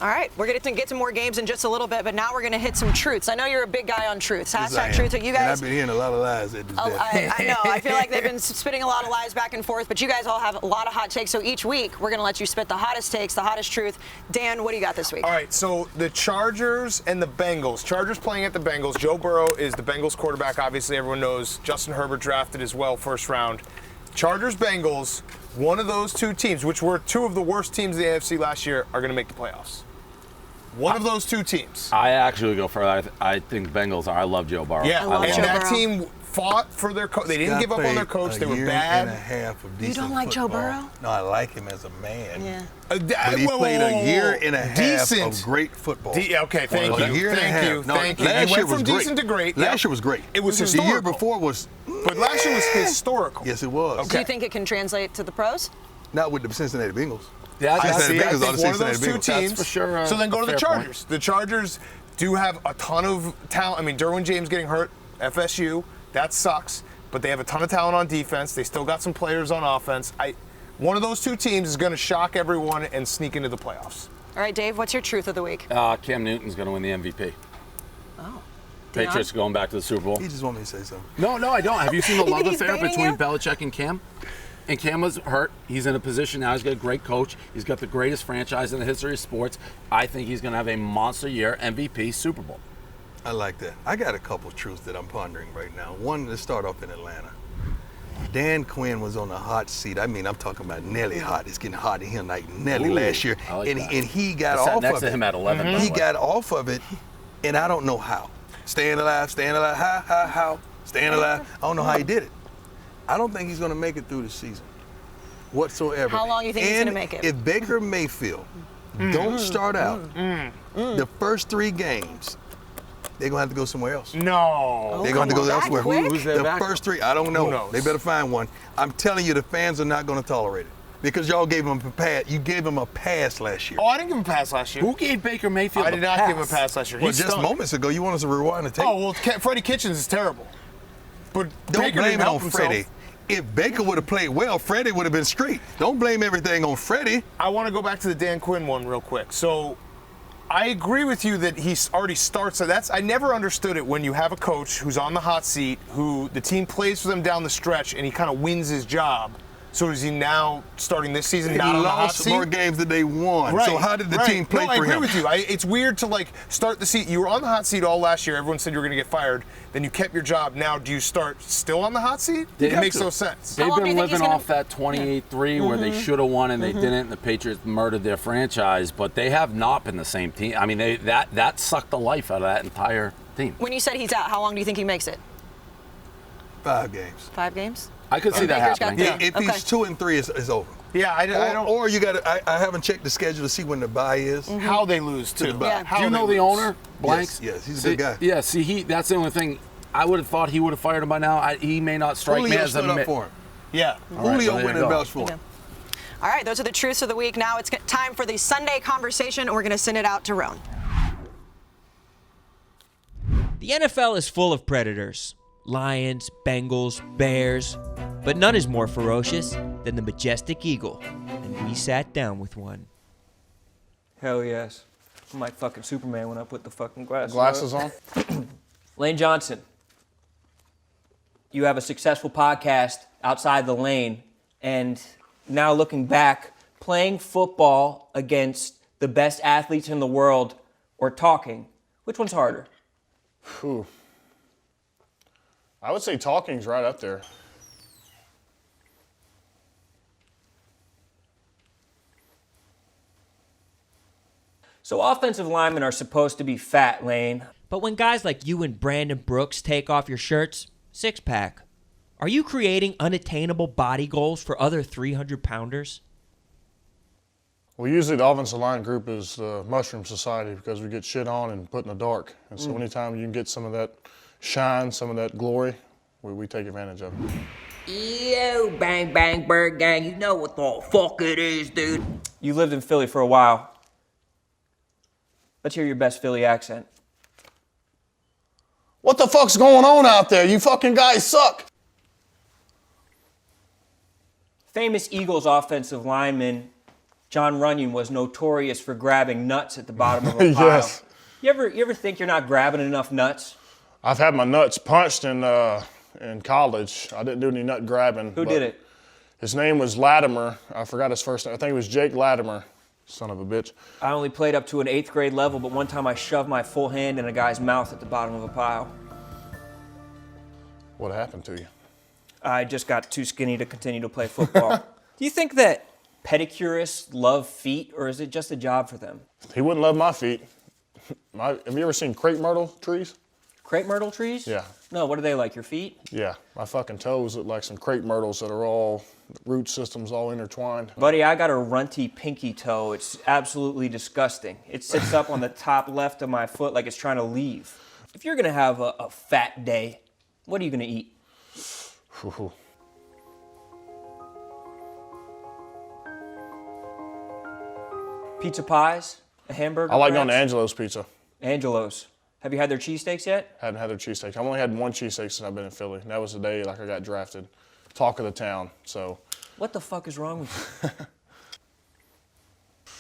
All right, we're going to get to more games in just a little bit, but now we're going to hit some truths. I know you're a big guy on truths. Yes, I Hashtag am. truth. Are you And guys? I've been hearing a lot of lies at this Oh, day. I know. I feel like they've been spitting a lot of lies back and forth, but you guys all have a lot of hot takes. So each week, we're going to let you spit the hottest takes, the hottest truth. Dan, what do you got this week? All right, so the Chargers and the Bengals. Chargers playing at the Bengals. Joe Burrow is the Bengals quarterback. Obviously, everyone knows. Justin Herbert drafted as well, first round. Chargers, Bengals, one of those two teams, which were two of the worst teams in the AFC last year, are going to make the playoffs. One of those two teams. I actually go further. I think Bengals are. I love Joe Burrow. Yeah, I love and Joe that Burrow. team fought for their coach. They didn't give up on their coach. They were A year bad. and a half of decent don't like Joe football. Burrow? No, I like him as a man. Yeah. But he played a year and a half of great football. Okay, thank A you. year and a Thank half. you. No, Thank you. last You year went from was great. decent to great. Last year was great. It was The year historical. before was. But last year was historical. Yes, it was. Do you think it can translate to the pros? Not with the Cincinnati Bengals. Yeah, I that's- said See, Bengals I are the think one of Cincinnati those two Bengals. teams. That's for sure, So then go to the a fair Chargers. The Chargers do have a ton of talent. I mean, Derwin James getting hurt, FSU, that sucks. But they have a ton of talent on defense. They still got some players on offense. One of those two teams is going to shock everyone and sneak into the playoffs. All right, Dave, what's your truth of the week? Cam Newton's going to win the MVP. Oh. Patriots going back to the Super Bowl. He just want me to say something. No, I don't. Have you seen the You love think he's affair baiting between you? Belichick and Cam? And Cam was hurt. He's in a position now. He's got a great coach. He's got the greatest franchise in the history of sports. I think he's going to have a monster year, MVP, Super Bowl. I like that. I got a couple truths that I'm pondering right now. One, let's start off in Atlanta. Dan Quinn was on the hot seat. I mean, I'm talking about Nelly hot. It's getting hot in here like Nelly Ooh, last year. I like and, that. and he got I sat off next of to it. him at 11. by He the way. got off of it, and I don't know how. Staying alive, how? staying alive. I don't know how he did it. I don't think he's going to make it through the season whatsoever. How long do you think he's going to make it? If Baker Mayfield don't start out the first 3 games, they're going to have to go somewhere else. No. They're going to go elsewhere. Who's their The backup? first 3, I don't know. Who knows? They better find one. I'm telling you, the fans are not going to tolerate it because y'all gave him a pass. You gave him a pass last year. Oh, I didn't give him a pass last year. Who gave Baker Mayfield I did not give him a pass last year. Well, He just stunk. moments ago, you want us to rewind the tape. Oh, well, Freddie Kitchens is terrible. But Don't Baker blame didn't it help on himself. Freddie. If Baker would have played well, Freddie would have been straight. Don't blame everything on Freddie. I want to go back to the Dan Quinn one real quick. So I agree with you that he already starts. I never understood it when you have a coach who's on the hot seat, who the team plays for them down the stretch, and he kind of wins his job. So is he now starting this season They not on the hot lost seat? more games than they won. Right, So how did the team play no, for him? I agree with you. It's weird to start the seat. You were on the hot seat all last year. Everyone said you were going to get fired. Then you kept your job. Now do you start still on the hot seat? They It have makes to. no sense. They've long do you been think he's living gonna- off that 28-3 where they should have won and they didn't, and the Patriots murdered their franchise, but they have not been the same team. I mean, that sucked the life out of that entire team. When you said he's out, how long do you think he makes it? 5 games. 5 games? I could see that Baker's got happening. three. If Okay. he's 2 and 3, it's over. Yeah, I don't. Or you got to. I haven't checked the schedule to see when the bye is. How they lose too. the bye. Yeah. How Do you they know the lose. owner, Blanks? Yes, he's a good guy. Yeah, see, that's the only thing. I would have thought he would have fired him by now. He may not strike me Julio as a stood up for him. Yeah. Julio well, there went you and go. vouched for him. All right, those are the truths of the week. Now it's time for the Sunday conversation, and we're going to send it out to Roan. The NFL is full of predators. Lions, Bengals, Bears. But none is more ferocious than the majestic eagle. And we sat down with one. Hell yes. I'm like fucking Superman when I put the fucking Glasses on? Lane Johnson, you have a successful podcast outside the lane, and now looking back, playing football against the best athletes in the world or talking, which one's harder? Whew. I would say talking's right up there. So offensive linemen are supposed to be fat, Lane. But when guys like you and Brandon Brooks take off your shirts, 6-pack. Are you creating unattainable body goals for other 300-pounders? Well, usually the offensive line group is the Mushroom Society because we get shit on and put in the dark. And so anytime you can get some of that shine, some of that glory, we take advantage of it. Yo, bang, bang, bird gang. You know what the fuck it is, dude. You lived in Philly for a while. Let's hear your best Philly accent. What the fuck's going on out there? You fucking guys suck. Famous Eagles offensive lineman John Runyon was notorious for grabbing nuts at the bottom of a pile. Yes. You ever think you're not grabbing enough nuts? I've had my nuts punched in college. I didn't do any nut grabbing. Who but did it? His name was Latimer. I forgot his first name. I think it was Jake Latimer. Son of a bitch. I only played up to an 8th grade level, but one time I shoved my full hand in a guy's mouth at the bottom of a pile. What happened to you? I just got too skinny to continue to play football. Do you think that pedicurists love feet, or is it just a job for them? He wouldn't love my feet. Have you ever seen crepe myrtle trees? Crepe myrtle trees? Yeah. No, what are they like, your feet? Yeah, my fucking toes look like some crepe myrtles that are all, root systems all intertwined. Buddy, I got a runty pinky toe. It's absolutely disgusting. It sits up on the top left of my foot like it's trying to leave. If you're gonna have a fat day, what are you gonna eat? Whew. Pizza pies? A hamburger? I like going to perhaps? Angelo's Pizza. Angelo's. Have you had their cheesesteaks yet? Hadn't had their cheesesteak. I've only had one cheesesteak since I've been in Philly. And that was the day I got drafted. Talk of the town, so. What the fuck is wrong with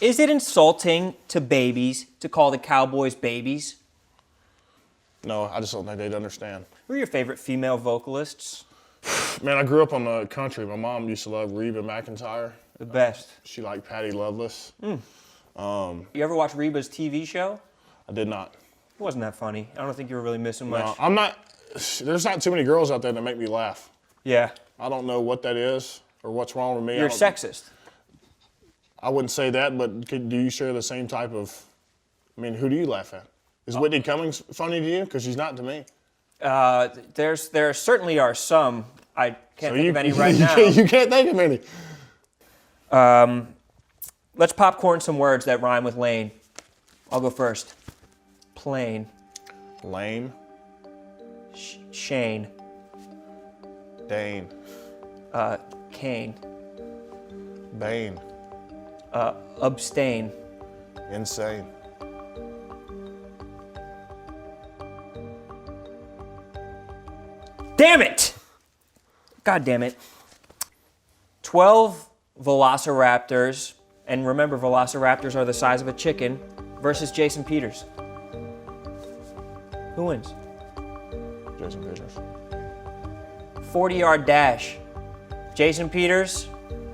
you? Is it insulting to babies to call the Cowboys babies? No, I just don't think they'd understand. Who are your favorite female vocalists? Man, I grew up on the country. My mom used to love Reba McEntire. The best. She liked Patty Loveless. You ever watch Reba's TV show? I did not. It wasn't that funny. I don't think you were really missing much. No, I'm not. There's not too many girls out there that make me laugh. Yeah. I don't know what that is or what's wrong with me. You're I don't- sexist. I wouldn't say that, but do you share the same type of? I mean, who do you laugh at? Is Whitney Cummings funny to you? Because she's not to me. There certainly are some. I can't think of any right now. You can't think of any. Let's popcorn some words that rhyme with lane. I'll go first. Plane. Lame. Shane. Dane. Kane. Bane. Abstain. Insane. Damn it! God damn it. 12 velociraptors, and remember, velociraptors are the size of a chicken, versus Jason Peters. Who wins? Jason Peters. 40-yard dash. Jason Peters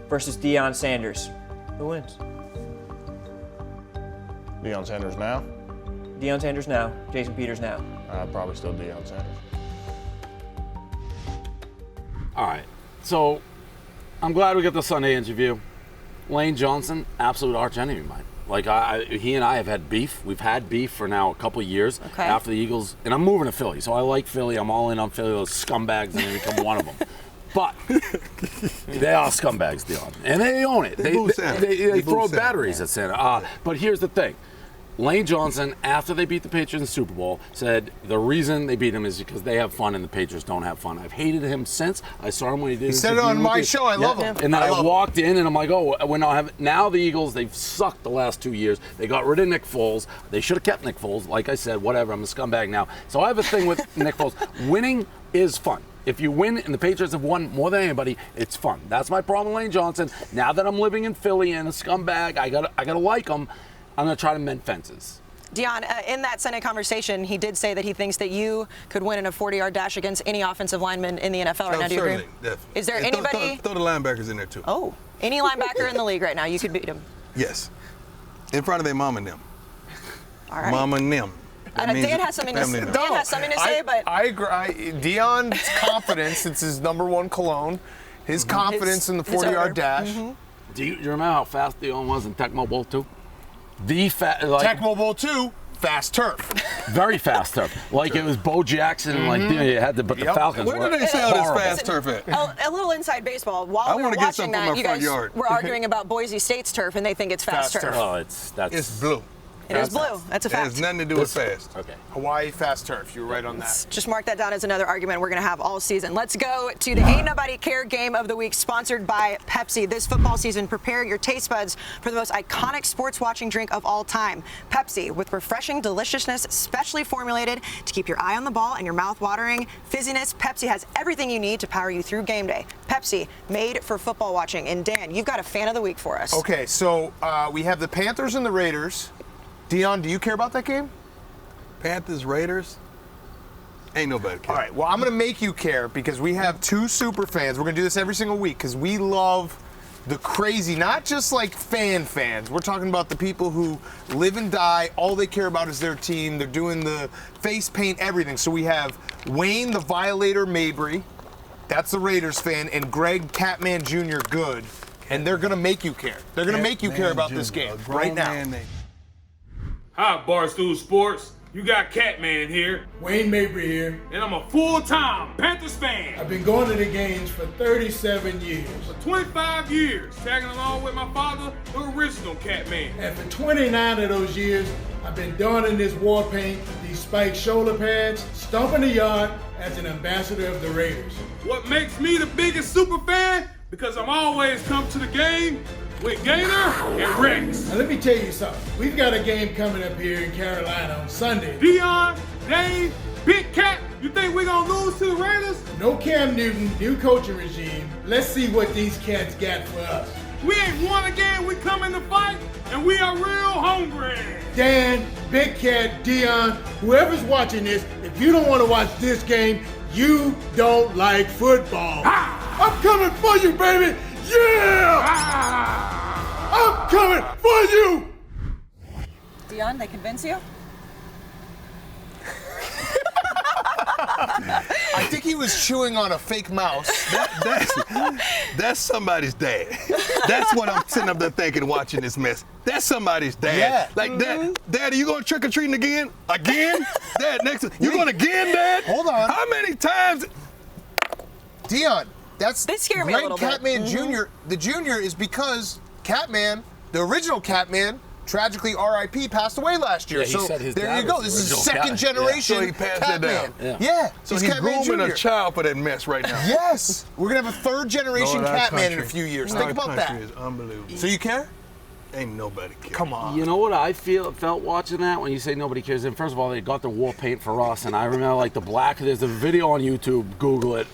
versus Deion Sanders. Who wins? Deion Sanders now? Deion Sanders now. Jason Peters now. Probably still Deion Sanders. All right. So I'm glad we got the Sunday interview. Lane Johnson, absolute arch enemy of mine. Like, he and I have had beef. We've had beef for now a couple of years after the Eagles. And I'm moving to Philly, so I like Philly. I'm all in on Philly. Those scumbags, and they become one of them. But they are scumbags, Deion. And they own it. They throw batteries at Santa. But here's the thing. Lane Johnson, after they beat the Patriots in the Super Bowl, said the reason they beat him is because they have fun and the Patriots don't have fun. I've hated him since. I saw him when he did. He said it on my show. I love him. And then I walked in and I'm like, oh, we're not having. Now the Eagles, they've sucked the last 2 years. They got rid of Nick Foles. They should have kept Nick Foles. Like I said, whatever. I'm a scumbag now. So I have a thing with Nick Foles. Winning is fun. If you win and the Patriots have won more than anybody, it's fun. That's my problem with Lane Johnson. Now that I'm living in Philly and a scumbag, I gotta like him. I'm gonna try to mend fences. Deion, in that Sunday conversation, he did say that he thinks that you could win in a 40-yard dash against any offensive lineman in the NFL right now. Do you agree? Definitely. Is there anybody? Throw the linebackers in there, too. Oh, any linebacker in the league right now, you could beat him? Yes. In front of their mom and them. All right. Mom and them. Dan has something to say. Dan has something to say, but I agree. Deion's confidence, it's his number one cologne. His confidence in the 40-yard dash. Do you remember how fast Deion was in Tecmo Bowl 2? Tecmo Bowl 2, fast turf. Very fast turf. Like it was Bo Jackson, and like you had the Falcons. Where do they sell this fast turf at? a little inside baseball. While we were watching that, you guys were arguing about Boise State's turf, and they think it's fast turf. Oh, it's blue. It is blue. That's a fact. It has nothing to do with fast. Okay. Hawaii fast turf. You were right on that. Just mark that down as another argument we're going to have all season. Let's go to the Ain't Nobody Care Game of the Week, sponsored by Pepsi. This football season, prepare your taste buds for the most iconic sports watching drink of all time. Pepsi, with refreshing deliciousness, specially formulated to keep your eye on the ball and your mouth watering fizziness. Pepsi has everything you need to power you through game day. Pepsi, made for football watching. And Dan, you've got a fan of the week for us. Okay, so we have the Panthers and the Raiders. Deion, do you care about that game? Panthers, Raiders? Ain't nobody care. All right, well, I'm going to make you care because we have two super fans. We're going to do this every single week because we love the crazy, not just like fans. We're talking about the people who live and die. All they care about is their team. They're doing the face paint, everything. So we have Wayne, the Violator Mabry. That's the Raiders fan. And Greg Catman Jr. Good. And they're going to make you care. They're going to make you care about this game right now. Hi, Barstool Sports. You got Catman here. Wayne Mabry here. And I'm a full-time Panthers fan. I've been going to the games for 37 years. For 25 years, tagging along with my father, the original Catman. And for 29 of those years, I've been donning this war paint, these spiked shoulder pads, stomping the yard as an ambassador of the Raiders. What makes me the biggest super fan? Because I'm always come to the game with Gainer and Rex. Now let me tell you something. We've got a game coming up here in Carolina on Sunday. Deion, Dave, Big Cat, you think we're going to lose to the Raiders? No Cam Newton, new coaching regime. Let's see what these cats got for us. We ain't won a game, we come in to fight, and we are real hungry. Dan, Big Cat, Deion, whoever's watching this, if you don't want to watch this game, you don't like football. Ah! I'm coming for you, baby! Yeah! Ah! I'm coming for you! Deion, they convince you? I think he was chewing on a fake mouse. That's somebody's dad. That's what I'm sitting up there thinking, watching this mess. That's somebody's dad. Yeah. Like, Dad, are you going trick or treating again? Again? Dad, next. You going again, Dad? Hold on. How many times? Deion, that's They scare me a little bit. Catman Jr. The Junior is because Catman, the original Catman, tragically R.I.P. passed away last year. Yeah, he so said his there dad you go. was This is the original second Catman. generation So he passed Catman. it down. Yeah. So he's Catman grooming Jr. a child for that mess right now. Yes. We're going to have a third generation Lord, our Catman in a country- few years. our Think about that. country is unbelievable. So you care? Ain't nobody care. Come on. You know what I felt watching that when you say nobody cares? And first of all, they got the war paint for us, and I remember like the black. There's a video on YouTube. Google it.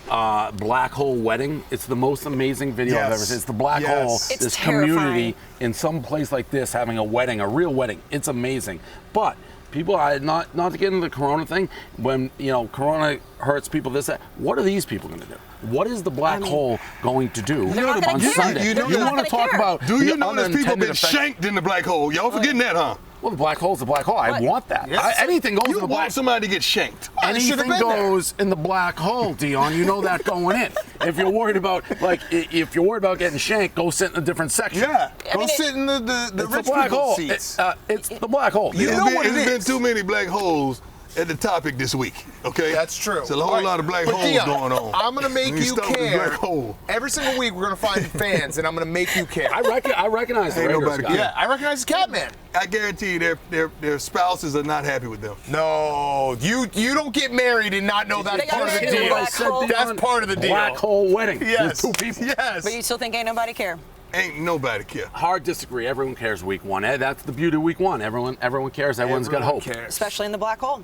Black hole wedding. It's the most amazing video I've ever seen. It's the black hole. It's this terrifying. community in some place like this having a wedding, a real wedding. It's amazing. But people, not to get into the Corona thing. When Corona hurts people, this that. What are these people going to do? What is the black hole going to do on Sunday? You want to talk about? Do you know there's people unintended been effects? shanked in the black hole? Y'all forgetting that, huh? Well, the black hole's the black hole. I want that. Yes. Anything goes in You the black want somebody to get shanked. Anything goes in the black hole, Deion. You know that going in. If you're worried about getting shanked, go sit in a different section. Yeah. Go sit in the It's rich the black people's hole. seats. It's the black hole. You know what it There's been is. too many black holes at the topic this week, okay? That's true. There's a whole lot of black But holes Deion, going on. I'm going to make We you start with the care. black hole. Every single week, we're going to find fans, and I'm going to make you care. I recognize the Ain't Raiders nobody guy. care. Yeah, I recognize the Catman. I guarantee you their spouses are not happy with them. No, you don't get married and not know that's They got part of the married in a deal. black hole. That's part of the deal. Black hole wedding Yes. with two people. Yes. But you still think ain't nobody care? Ain't nobody care. Hard disagree. Everyone cares week one. That's the beauty of week one. Everyone cares. Everyone's got hope. Cares. Especially in the black hole.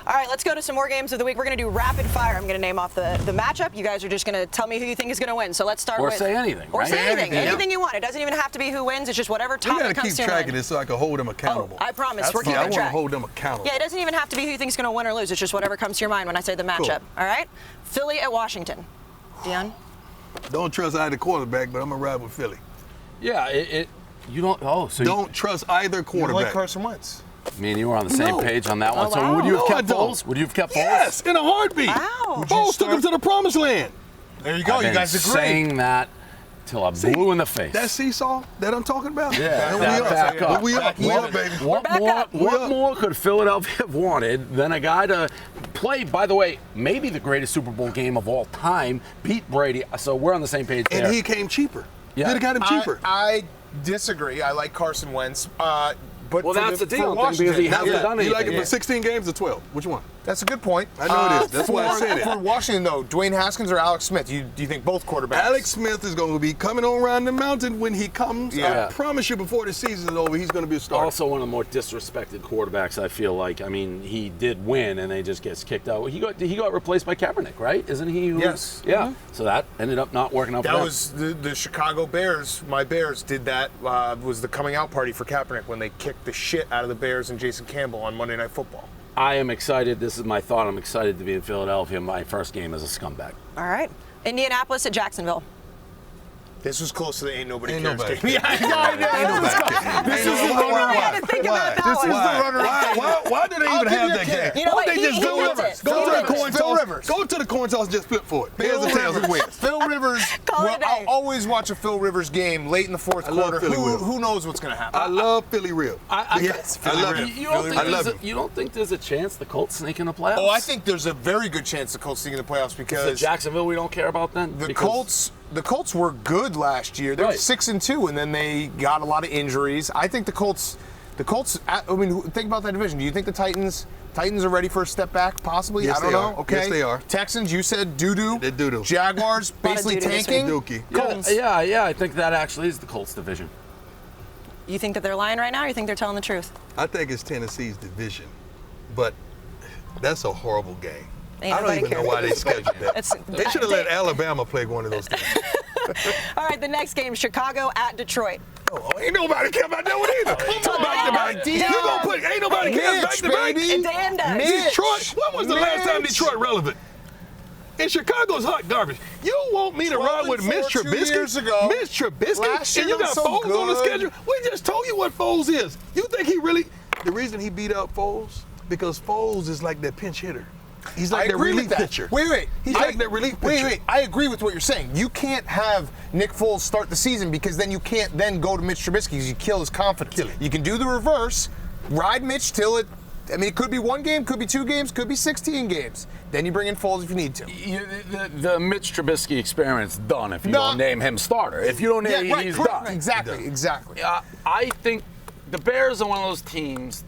All right, let's go to some more games of the week. We're going to do rapid fire. I'm going to name off the matchup. You guys are just going to tell me who you think is going to win. So let's start Or with... say anything, Or right? say anything. Anything, Anything you want. It doesn't even have to be who wins. It's just whatever We topic gotta comes keep to your track mind. of this so I can hold them accountable. Oh, I promise. That's We're fine. keeping I want track. to hold them accountable. Yeah, it doesn't even have to be who you think is going to win or lose. It's just whatever comes to your mind when I say the matchup. All right? Philly at Washington. Deion? Don't trust either quarterback, but I'm gonna ride with Philly. Yeah, you don't. Oh, so Don't trust either You quarterback. like Carson Wentz? me and you were on the same No. page on that one. Oh, So wow. would you have No, kept I don't. Foles? Would you have kept Foles? Yes, in a heartbeat. Wow. Foles took him to the promised land. There you go. I've You been guys agree. saying that till I blew in the face. That seesaw that I'm talking about? Yeah, And that we back up. up. We up, baby. What more could Philadelphia have wanted than a guy to play, by the way, maybe the greatest Super Bowl game of all time, beat Brady. So we're on the same page there. And he came cheaper. Yeah. You'd have got him cheaper. I disagree. I like Carson Wentz. But Well, for that's the for deal, Washington, because he hasn't done You like anything. it for 16 games or 12? Which one? That's a good point. I know it is. That's why I for- said it. For Washington, though, Dwayne Haskins or Alex Smith? Do you think both quarterbacks? Alex Smith is going to be coming on around the mountain when he comes. Yeah. I promise you before the season is over, he's going to be a starter. Also one of the more disrespected quarterbacks, I feel like. I mean, he did win, and they just gets kicked out. He got replaced by Kaepernick, right? Isn't he? Yes. Yeah. So that ended up not working out for That them. was the Chicago Bears. My Bears did that. Was the coming out party for Kaepernick when they kicked the shit out of the Bears and Jason Campbell on Monday Night Football. I am excited. This is my thought. I'm excited to be in Philadelphia. My first game as a scumbag. All right. Indianapolis at Jacksonville. This was close to the Ain't Nobody Ain't Cares nobody game. cares. Yeah, I know. This is the runner-up. I had to think about that This is one. the runner-up. Why do they I'll even give have you a that kick. game? You know Why what? don't they just He go gets to it. go Phil to the Rivers. coin Phil toss? Rivers. Go to the coin toss and just flip for it. Here's the tails. Who wins? Phil Rivers. Call it a day. I'll always watch a Phil Rivers game late in the fourth I love quarter. Philly Will. Who knows what's going to happen? I love Philly real. Yes, I love it. You don't think there's a chance the Colts sneak in the playoffs? Oh, I think there's a very good chance the Colts sneak in the playoffs Is it because Jacksonville we don't care about then? the Colts were good last year. They were Right. 6-2, and then they got a lot of injuries. I think the Colts. I mean, think about that division. Do you think the Titans are ready for a step back? Possibly. Yes, I don't they know. are. Okay. Yes, they are. Texans, you said doo-doo. They're doo-doo. Jaguars basically doo-doo this tanking. week. Dookie. Colts. Yeah, I think that actually is the Colts division. You think that they're lying right now, or you think they're telling the truth? I think it's Tennessee's division, but that's a horrible game. Ain't I don't nobody even know cares. why they scheduled that. It's- They should have let Alabama play one of those games. All right, the next game, Chicago at Detroit. Oh, ain't nobody care about that one either. Back to back. Mitch. You gonna put ain't nobody cares back to back. baby. Dan does. Mitch. Detroit. When was the last time Mitch. Detroit relevant? And Chicago's hot garbage. You want me to ride with 12-4 Mitch 2 Trubisky? years ago. Mitch Trubisky? Last year And you was got so Foles on the good. schedule? We just told you what Foles is. You think he really... The reason he beat out Foles? Because Foles is like that pinch hitter. He's like that relief pitcher. Wait. He's like that relief pitcher. Wait. I agree with what you're saying. You can't have Nick Foles start the season because then you can't then go to Mitch Trubisky because you kill his confidence. Kill it. You can do the reverse, ride Mitch till it. I mean, it could be 1 game, could be 2 games, could be 16 games. Then you bring in Foles if you need to. The Mitch Trubisky experiment is done if you don't name him starter. If you don't name him, he's done. Exactly. I think the Bears are one of those teams.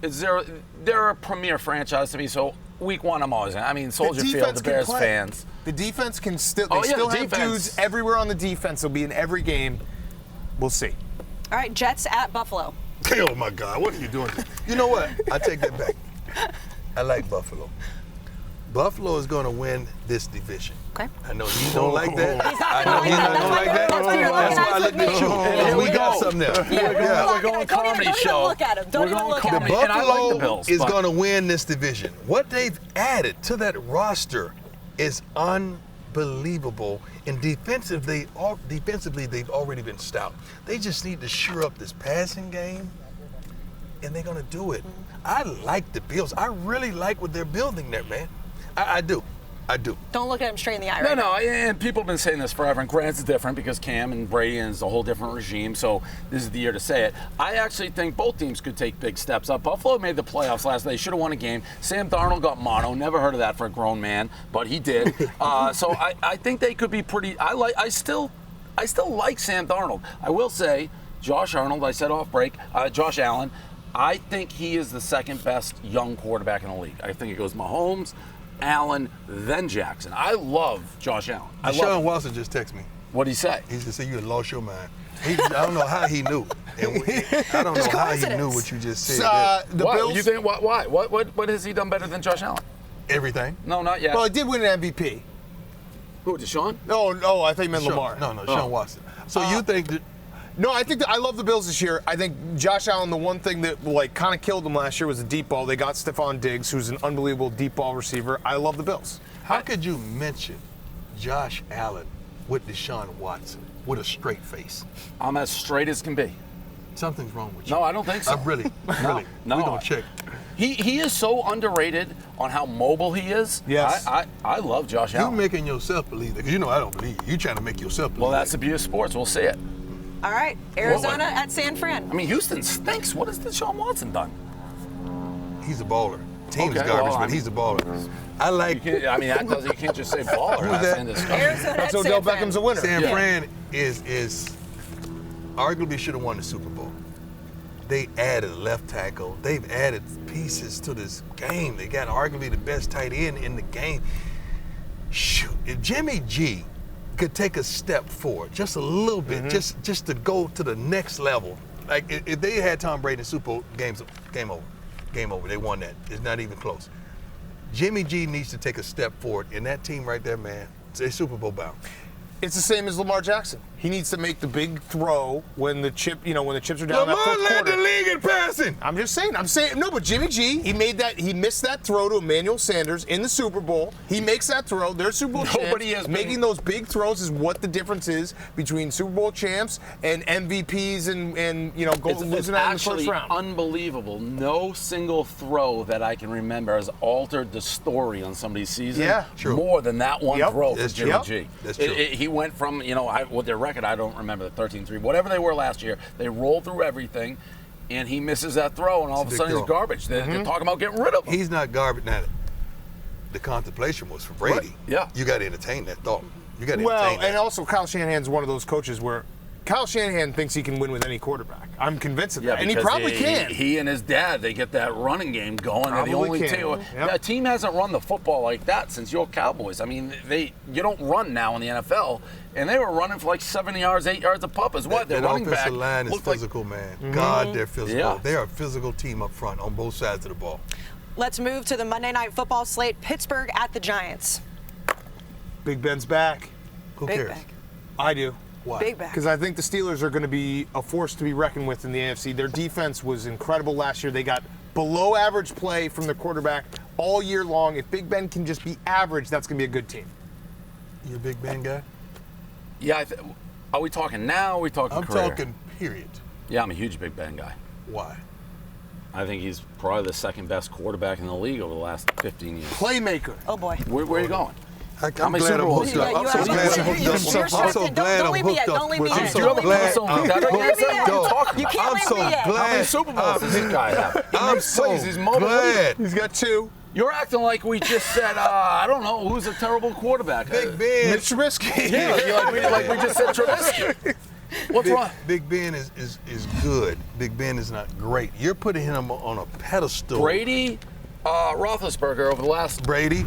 They're a premier franchise to me. So week 1, I'm always in. I mean, Soldier Field, the Bears fans. The defense can still. They still have dudes everywhere on the defense. They'll be in every game. We'll see. All right, Jets at Buffalo. Oh my God, what are you doing? You know what? I take that back. I like Buffalo. Buffalo is going to win this division. Okay. I know you don't like that. I know you don't like that. That's why I looked at you. And we got something there. We're going comedy show. Look at him. Don't even look at him. Buffalo and I like the Bills, is going to win this division. What they've added to that roster is unbelievable. And defensively, they've already been stout. They just need to shore up this passing game, and they're going to do it. I like the Bills. I really like what they're building there, man. I do. Don't look at him straight in the eye right now. No, and people have been saying this forever, and granted it's different because Cam and Brady is a whole different regime, so this is the year to say it. I actually think both teams could take big steps up. Buffalo made the playoffs last night. They should have won a game. Sam Darnold got mono. Never heard of that for a grown man, but he did. So I think they could be pretty. I still like Sam Darnold. I will say, Josh Arnold, I said off break, Josh Allen, I think he is the second best young quarterback in the league. I think it goes Mahomes, Allen, then Jackson. I love Josh Allen. Deshaun Watson just texted me. What'd he say? He just said you had lost your mind. I don't know how he knew. I don't know how he knew what you just said. The Bills. You think why? What has he done better than Josh Allen? Everything. No, not yet. Well, he did win an MVP. Who, Deshaun? No, I think you meant Lamar. No, Deshaun Watson. So you think that? No, I think I love the Bills this year. I think Josh Allen, the one thing that kind of killed them last year was the deep ball. They got Stephon Diggs, who's an unbelievable deep ball receiver. I love the Bills. How could you mention Josh Allen with Deshaun Watson with a straight face? I'm as straight as can be. Something's wrong with you. No, I don't think so. Really. No. We're going to check. He is so underrated on how mobile he is. Yes. I love Josh Allen. You're making yourself believe that. Because I don't believe you. You're trying to make yourself believe Well, that's the beauty of sports. We'll see it. All right, Arizona at San Fran. I mean, Houston stinks. What has Deshaun Watson done? He's a baller. Team's garbage, but he's a baller. I like. You can't just say baller. That's Odell Beckham's a winner. San Fran is arguably should have won the Super Bowl. They added a left tackle. They've added pieces to this game. They got arguably the best tight end in the game. Shoot, if Jimmy G could take a step forward, just a little bit, just to go to the next level. Like if they had Tom Brady in the Super Bowl, game over. They won that. It's not even close. Jimmy G needs to take a step forward, and that team right there, man, they're Super Bowl bound. It's the same as Lamar Jackson. He needs to make the big throw when the chips are down. Lamar that led the league in passing. I'm saying no, but Jimmy G, he missed that throw to Emmanuel Sanders in the Super Bowl. He makes that throw. They're Super Bowl champs. Making those big throws is what the difference is between Super Bowl champs and MVPs and losing out in the first round. Unbelievable. No single throw that I can remember has altered the story on somebody's season more than that one throw for Jimmy G. That's true. He went from, with their record, I don't remember, the 13-3, whatever they were last year, they rolled through everything, and he misses that throw, and all of a sudden he's garbage. They're talking about getting rid of him. He's not garbage. Now, the contemplation was for Brady. Right. Yeah. You got to entertain that thought. You got to entertain that. And also Kyle Shanahan's one of those coaches where Kyle Shanahan thinks he can win with any quarterback. I'm convinced of that. And he probably can. He and his dad, they get that running game going. They're the only team. The team hasn't run the football like that since your Cowboys. I mean, you don't run now in the NFL, and they were running for like 7 yards, 8 yards a pop as what? Their running back offensive line is physical, man. God, they're physical. Yeah. They're a physical team up front on both sides of the ball. Let's move to the Monday Night Football slate. Pittsburgh at the Giants. Big Ben's back. Who cares? Back. I do. Why? Big back. Because I think the Steelers are going to be a force to be reckoned with in the AFC. Their defense was incredible last year. They got below average play from their quarterback all year long. If Big Ben can just be average, that's going to be a good team. You a Big Ben guy? Yeah. Are we talking now? Or are we talking career? I'm talking period. Yeah, I'm a huge Big Ben guy. Why? I think he's probably the second best quarterback in the league over the last 15 years. Playmaker. Oh boy. Where are you going? I'm glad I'm hooked up. I'm so glad I'm hooked up. I'm so glad I'm hooked up. Don't leave me yet. I'm so glad Don't leave me yet. You can't leave me yet. How many Super Bowls does this guy have? I'm so glad. He's got 2. You're acting like we just said, I don't know, who's a terrible quarterback? Big Ben. Mitch Trubisky. Yeah, like we just said Trubisky. What's wrong? Big Ben is good. Big Ben is not great. You're putting him on a pedestal. Brady, Roethlisberger over the last. Brady.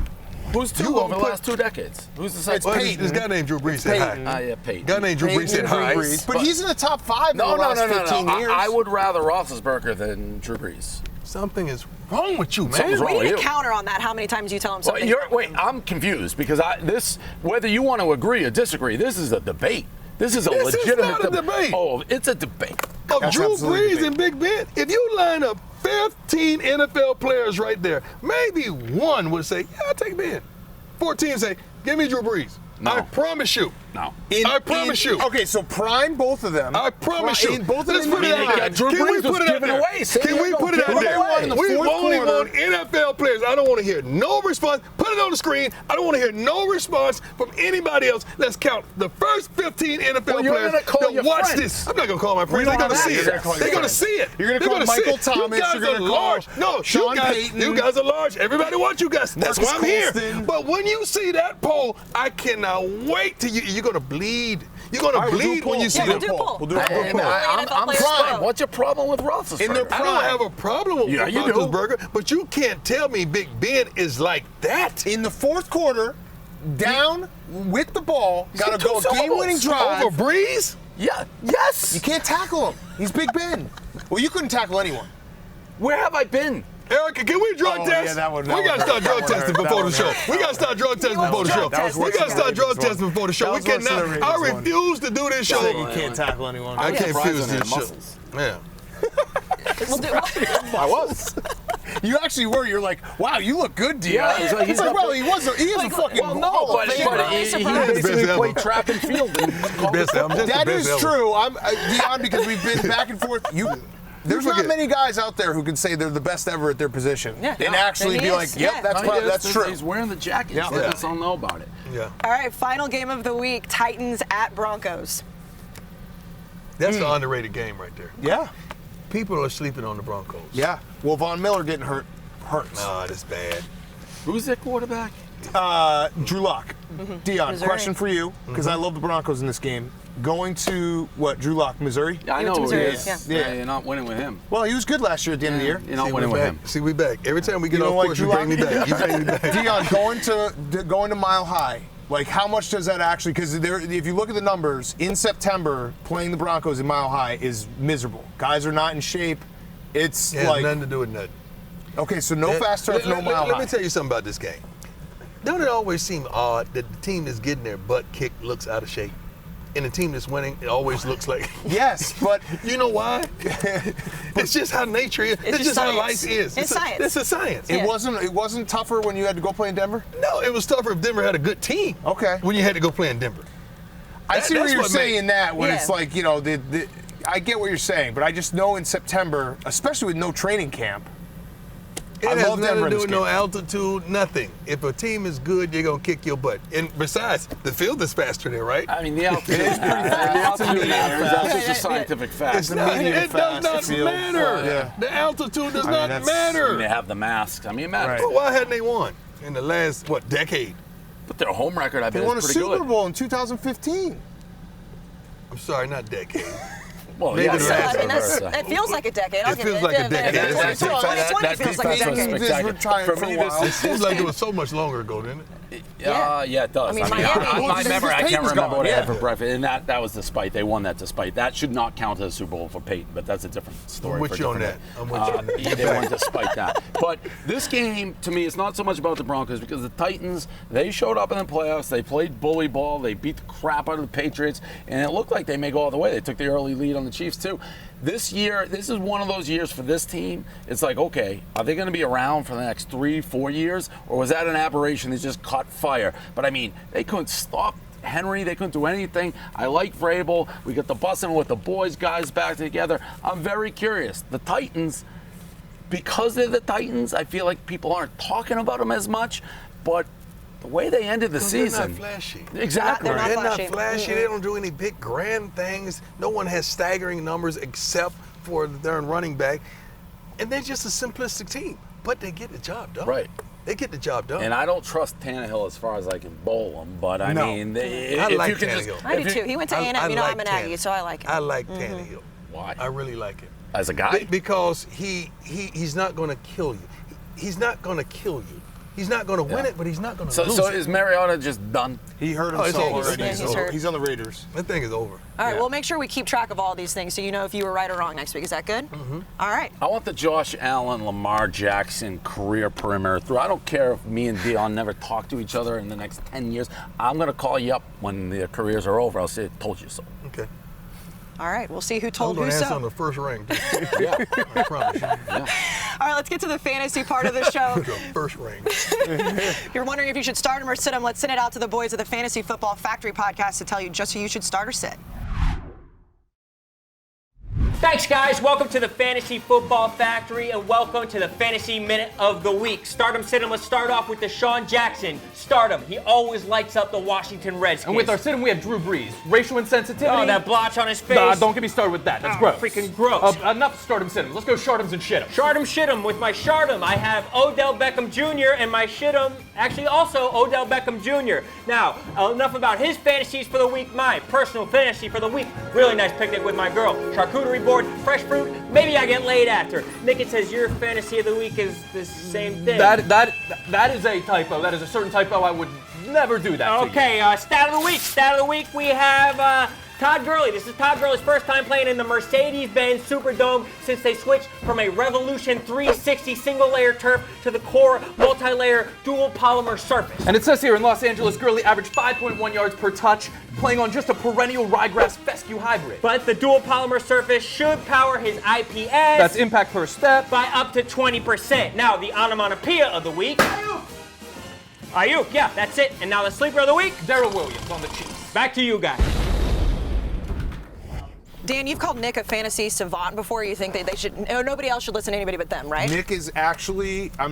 Who's two over the last 2 decades? Who's the second? Well, this guy named Drew Brees said hi. Yeah, Peyton. Guy named Drew Brees said hi. But he's in the top 5 in the last 15 years. I would rather Roethlisberger than Drew Brees. Something is wrong with you, man. Something's wrong We with need you. a counter on that. How many times you tell him something? Wait, I'm confused because whether you want to agree or disagree, this is a debate. This is a legitimate debate. Oh, it's a debate. Of Drew Brees and Big Ben, if you line up 15 NFL players right there, maybe one would say, yeah, I'll take Ben. 14 say, give me Drew Brees. No. I promise you. No. I promise you. Okay, so prime both of them. I promise you. Both of Let's them. put it out there. Drew Can we Brees was put it out given there? away. Can we put it out there? We only want NFL players. I don't want to hear no response. Put it on the screen. I don't want to hear no response from anybody else. Let's count the first 15 NFL players that watch this. I'm not going to call my friends. They're going to see it. They're going to see it. You're going to call Michael Thomas. You're going to call no, Sean Payton. You guys are large. Everybody wants you guys. That's why I'm here. But when you see that poll, I cannot wait till you're going to bleed. You're going to bleed when you see that poll. We'll do a poll. I'm prime. What's your problem with Roethlisberger? In their prime. I don't have a problem with Roethlisberger, but you can't tell me Big Ben is like that. In the fourth quarter, down with the ball, got to go a game-winning drive. Over Breeze? Yeah. Yes. You can't tackle him. He's Big Ben. Well, you couldn't tackle anyone. Where have I been? Erica, can we drug test? We got to start drug testing before the show. We got to start drug testing before the show. We got to start drug testing before the show. We cannot. I refuse to do this show. You can't tackle anyone. I can't refuse this show. Yeah. I was. You actually were. You're like, wow, you look good, Deion. Yeah, he's like, well, he is a fucking. Well, no, but he basically played track and field. That is true. I'm Deion, because we've been back and forth. There's not many guys out there who can say they're the best ever at their position and actually be like, yep, that's true. He's wearing the jacket. Yeah. Let us all know about it. Yeah. All right, final game of the week, Titans at Broncos. That's an underrated game right there. Yeah. People are sleeping on the Broncos. Yeah. Well, Von Miller getting hurts. No, that's bad. Who's their quarterback? Drew Lock. Deion, Missouri. question for you, because I love the Broncos in this game. Going to, Drew Lock, Missouri? Yeah, I know who he is. Yeah. You're not winning with him. Well, he was good last year at the end of the year. You're not winning with him. See, we back. Every time we get You off don't like course, you Drew bring me Lock? back. You bring me back. Deion, going to Mile High, like how much does that actually, because if you look at the numbers, in September, playing the Broncos in Mile High is miserable. Guys are not in shape. It's It has like, nothing to do with nothing. okay, so no fast turf, no Mile High. Let me tell you something about this game. Don't it always seem odd that the team that's getting their butt kicked looks out of shape? And the team that's winning, it always looks like. Yes, but you know why? It's just how nature is. It's just how life is. It's science. It's a science. It wasn't tougher when you had to go play in Denver? No, it was tougher if Denver had a good team. Okay. When you had to go play in Denver. I see what you're saying in that when Yeah. it's like, I get what you're saying, but I just know in September, especially with no training camp, It I has love nothing Denver to in do this with no game. altitude, nothing. If a team is good, they're going to kick your butt. And besides, the field is faster there, right? I mean, the altitude is pretty fast. The altitude matters. That's just a scientific fact. It does not matter. Yeah. The altitude does not matter. They have the masks. I mean, it matters. But why hadn't they won in the last, decade? But their home record, I They bet, won a is pretty Super good. Bowl in 2015. I'm sorry, not decade. Well, Maybe yeah, the So, last I mean, one. it feels like a decade. I'll It give feels like a decade. 2020 feels like a decade. For For me, me, It seems like it was so much longer ago, didn't it? Yeah, it does. I mean, Miami- my memory, I can't Peyton's remember gone, what I yeah. had for breakfast. And that was despite. They won that despite. That should not count as a Super Bowl for Peyton, but that's a different story. I'm with for a you on different that. day. I'm with you on that. Yeah, they won despite that. But this game, to me, is not so much about the Broncos because the Titans, they showed up in the playoffs. They played bully ball. They beat the crap out of the Patriots. And it looked like they may go all the way. They took the early lead on the Chiefs, too. This year, this is one of those years for this team. It's like, okay, are they going to be around for the next 3-4 years? Or was that an aberration that just caught fire? But, I mean, they couldn't stop Henry. They couldn't do anything. I like Vrabel. We got the busing with the boys, guys back together. I'm very curious. The Titans, because they're the Titans, I feel like people aren't talking about them as much, but the way they ended the season. They're not flashy. Exactly. They're not flashy. They don't do any big grand things. No one has staggering numbers except for their running back. And they're just a simplistic team. But they get the job done. Right. They get the job done. And I don't trust Tannehill as far as I can bowl him, but I mean, I like Tannehill. I do too. He went to A&M. You know, I'm an Aggie, so I like him. I like Tannehill. Why? I really like him. As a guy? Because he's not going to kill you. He's not going to kill you. He's not going to win it, but he's not going to lose So it. is Mariota just done? He hurt it's himself over. already. He's hurt. He's on the Raiders. That thing is over. All right, we'll make sure we keep track of all these things so you know if you were right or wrong next week. Is that good? Mm-hmm. All right. I want the Josh Allen, Lamar Jackson career perimeter through. I don't care if me and Deion never talk to each other in the next 10 years. I'm going to call you up when the careers are over. I'll say, told you so. Okay. All right, we'll see who told I'm who going to answer so. on the first ring. Yeah. I promise you. All right, let's get to the fantasy part of the show. The first ring. If you're wondering if you should start him or sit him, let's send it out to the boys of the Fantasy Football Factory podcast to tell you just who you should start or sit. Thanks, guys. Welcome to the Fantasy Football Factory, and welcome to the Fantasy Minute of the Week. Stardom, sit-em. Let's start off with Deshaun Jackson. Stardom. He always lights up the Washington Redskins. And with our sit-em, we have Drew Brees. Racial insensitivity. Oh, that blotch on his face. Nah, don't get me started with that. That's gross. Freaking gross. Enough stardom, sit-em. Let's go shardoms and shit'em. Shardom, shit'em. With my shardom, I have Odell Beckham Jr. and my shit'em, actually also Odell Beckham Jr. Now, enough about his fantasies for the week. My personal fantasy for the week. Really nice picnic with my girl. Charcuterie board, fresh fruit. Maybe I get laid after. Nick, it says your fantasy of the week is the same thing. That is a typo. That is a certain typo. I would never do that. Okay, stat of the week. Stat of the week, we have Todd Gurley. This is Todd Gurley's first time playing in the Mercedes-Benz Superdome since they switched from a Revolution 360 single-layer turf to the core multi-layer dual polymer surface. And it says here in Los Angeles, Gurley averaged 5.1 yards per touch, playing on just a perennial ryegrass fescue hybrid. But the dual polymer surface should power his IPS. That's impact per step. By up to 20%. Now, the onomatopoeia of the week. Ayuk, yeah, that's it. And now the sleeper of the week. Darrell Williams on the Chiefs. Back to you guys. Dan, you've called Nick a fantasy savant before. You think that they should, nobody else should listen to anybody but them, right? Nick is actually, I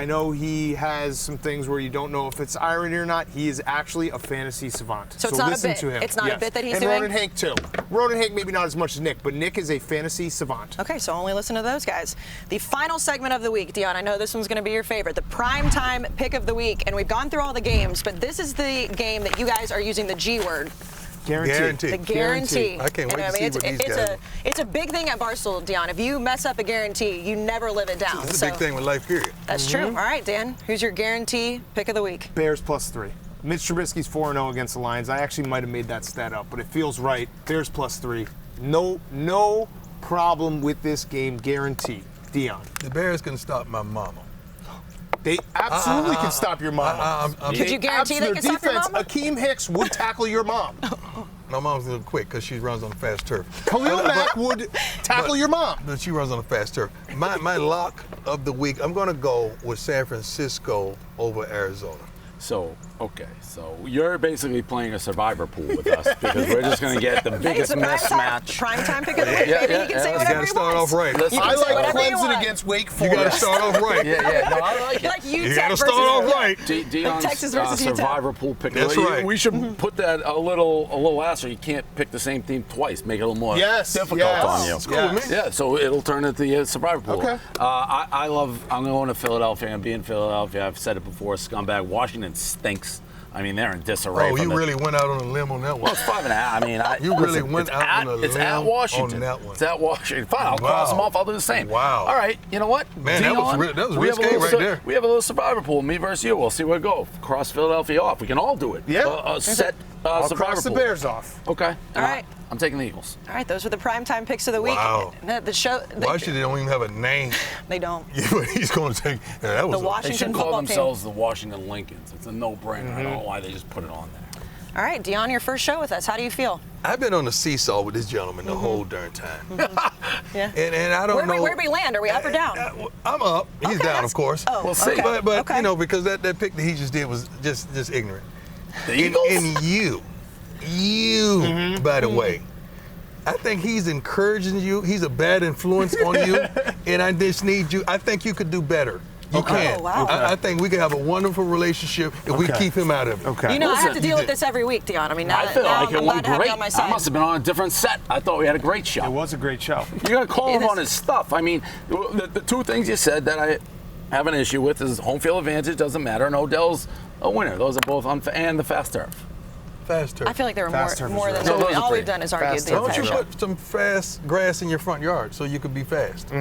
know he has some things where you don't know if it's irony or not. He is actually a fantasy savant. So it's not listen a bit. to him. It's not a bit that he's and doing? Ronan Hank too. Ronan Hank maybe not as much as Nick, but Nick is a fantasy savant. Okay, so only listen to those guys. The final segment of the week, Deion, I know this one's going to be your favorite, the primetime pick of the week. And we've gone through all the games, but this is the game that you guys are using the G word. Guarantee. The guarantee. I can't wait to see what these guys. It's a big thing at Barstool, Deion. If you mess up a guarantee, you never live it down. It's a big thing with life, period. That's true. All right, Dan, who's your guarantee pick of the week? Bears +3. Mitch Trubisky's 4-0 against the Lions. I actually might have made that stat up, but it feels right. Bears +3. No problem with this game. Guarantee. Deion. The Bears can stop my mama. They absolutely can stop your mom. Could you guarantee they can stop your mom? Akeem Hicks would tackle your mom. My mom's a little quick because she runs on the fast turf. Khalil Mack would tackle your mom. But she runs on the fast turf. My lock of the week, I'm going to go with San Francisco over Arizona. So you're basically playing a survivor pool with us because we're just going to get the biggest mismatch. Primetime pick of the week, baby. You can say whatever you want. You got to start off right. I like Clemson against Wake Forest. You got to start off right. Yeah. No, I like it. Like You got to start off right. Deion's Texas versus Utah. survivor pool pick. That's right. We should put that a little asterisk. You can't pick the same team twice. Make it a little more difficult on you. It's cool with me. Yeah, so it'll turn into the survivor pool. Okay. I'm going to Philadelphia. I'm being Philadelphia. I've said it before. Scumbag. Washington stinks. I mean, they're in disarray. Oh, you really went out on a limb on that one. Well, it's 5.5. I mean, you really went out on a limb It's at Washington. on that one. It's at Washington. Fine, I'll cross them off. I'll do the same. Wow. All right, you know what? Man, that was risque right there. We have a little survivor pool, me versus you. We'll see where it goes. Cross Philadelphia off. We can all do it. Yeah. Set I'll survivor cross the pool. Bears off. Okay. All right. I'm taking the Eagles. All right, those were the primetime picks of the week. Wow. The show. Washington don't even have a name. They don't. Yeah, but he's going to take. Yeah, that was The Washington They should call football team. themselves the Washington Lincolns. It's a no-brainer. I don't know why they just put it on there. All right, Deion, your first show with us. How do you feel? I've been on the seesaw with this gentleman the whole darn time. Yeah. And I don't know. Where do we land? Are we up or down? I'm up. He's down, of course. Oh, We'll see. okay. But Okay. you know, because that pick that he just did was just ignorant. The Eagles? And you, by the way, I think he's encouraging you. He's a bad influence on you, and I just need you. I think you could do better. You can. Oh, wow. I think we can have a wonderful relationship if we keep him out of it. Okay. You know, I have to deal with this every week, Deion. I mean, now, I feel now like it I'm went glad to have great. you on my side. I must have been on a different set. I thought we had a great show. It was a great show. You got to call him on his stuff. I mean, the two things you said that I have an issue with is home field advantage doesn't matter, and Odell's a winner. Those are both and the fast turf. Fast turf. I feel like there Fast were turf more is than right. that. All we've done is argue Fast the turf. Don't entire you show. put some fast grass in your front yard so you could be fast?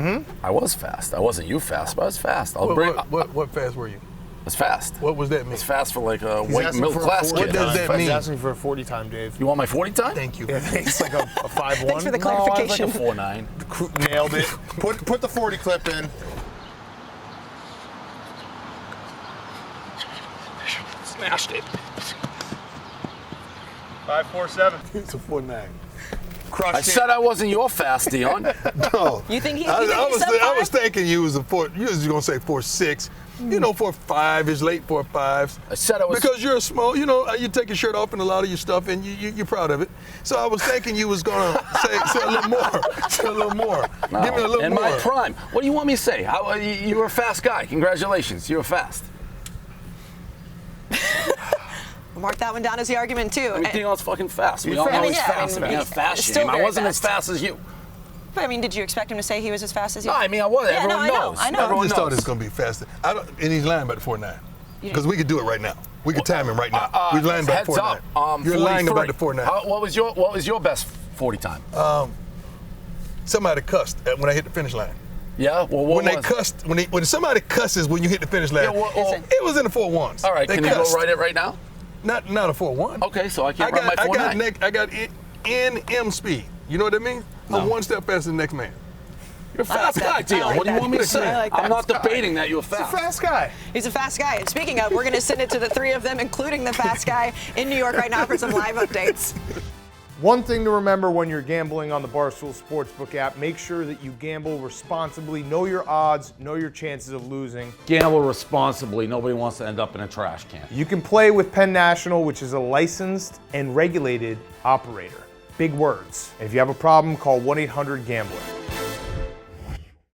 I was fast. I wasn't you fast, but I was fast. What fast were you? I was fast. What was that mean? It's fast for like a He's white asking middle for a class 40 kid. What does that time. mean? He's asking for a 40 time, Dave. You want my 40 time? Thank you. Yeah, it's like a 5-1. Thanks for the No, I was clarification. like a 4.9. Nailed it. Put the 40 clip in. Smashed it. 5.47. It's a 4.9. Crushed I said I wasn't your fast, Deion. No. You think he's I was thinking you was a 4. You was gonna say 4.6. You know, 4.5 is late 4.5s. I said I was because you're a small. You know, you take your shirt off and a lot of your stuff, and you're proud of it. So I was thinking you was gonna say a little more. Say a little more. No, Give me a little in more. my prime. What do you want me to say? You were a fast guy. Congratulations. You were fast. Mark that one down as the argument, too. I mean, Deion's fucking fast. We all know he's fast. I mean, a fast still shame. I very wasn't as fast. fast as you. But, I mean, did you expect him to say he was as fast as you? No, I mean, I was. Yeah, Everyone knows. I know. I Everyone just thought knows. it was gonna be faster. And he's lying about the 4.9. Because we could do it right now. We could time him right now. We're lying about the Heads 4.9. up. You're lying 43. about the 4.9. What was your best 40 time? Somebody cussed when I hit the finish line. Yeah. Well, what When they was cussed, when somebody cusses when you hit the finish line, Yeah, it was in the 4.1s. All right. They Can you go cussed. write it right now? Not a 4.1. Okay, so I can't run my 4.9. I got NM speed. You know what that means? I'm one step faster than the next man. You're a fast guy, Deion. What do you want me to say? I'm not debating that you're fast. He's a fast guy. He's a fast guy. And speaking of, we're going to send it to the three of them, including the fast guy in New York right now for some live updates. One thing to remember when you're gambling on the Barstool Sportsbook app, make sure that you gamble responsibly, know your odds, know your chances of losing. Gamble responsibly. Nobody wants to end up in a trash can. You can play with Penn National, which is a licensed and regulated operator. Big words. If you have a problem, call 1-800-GAMBLER.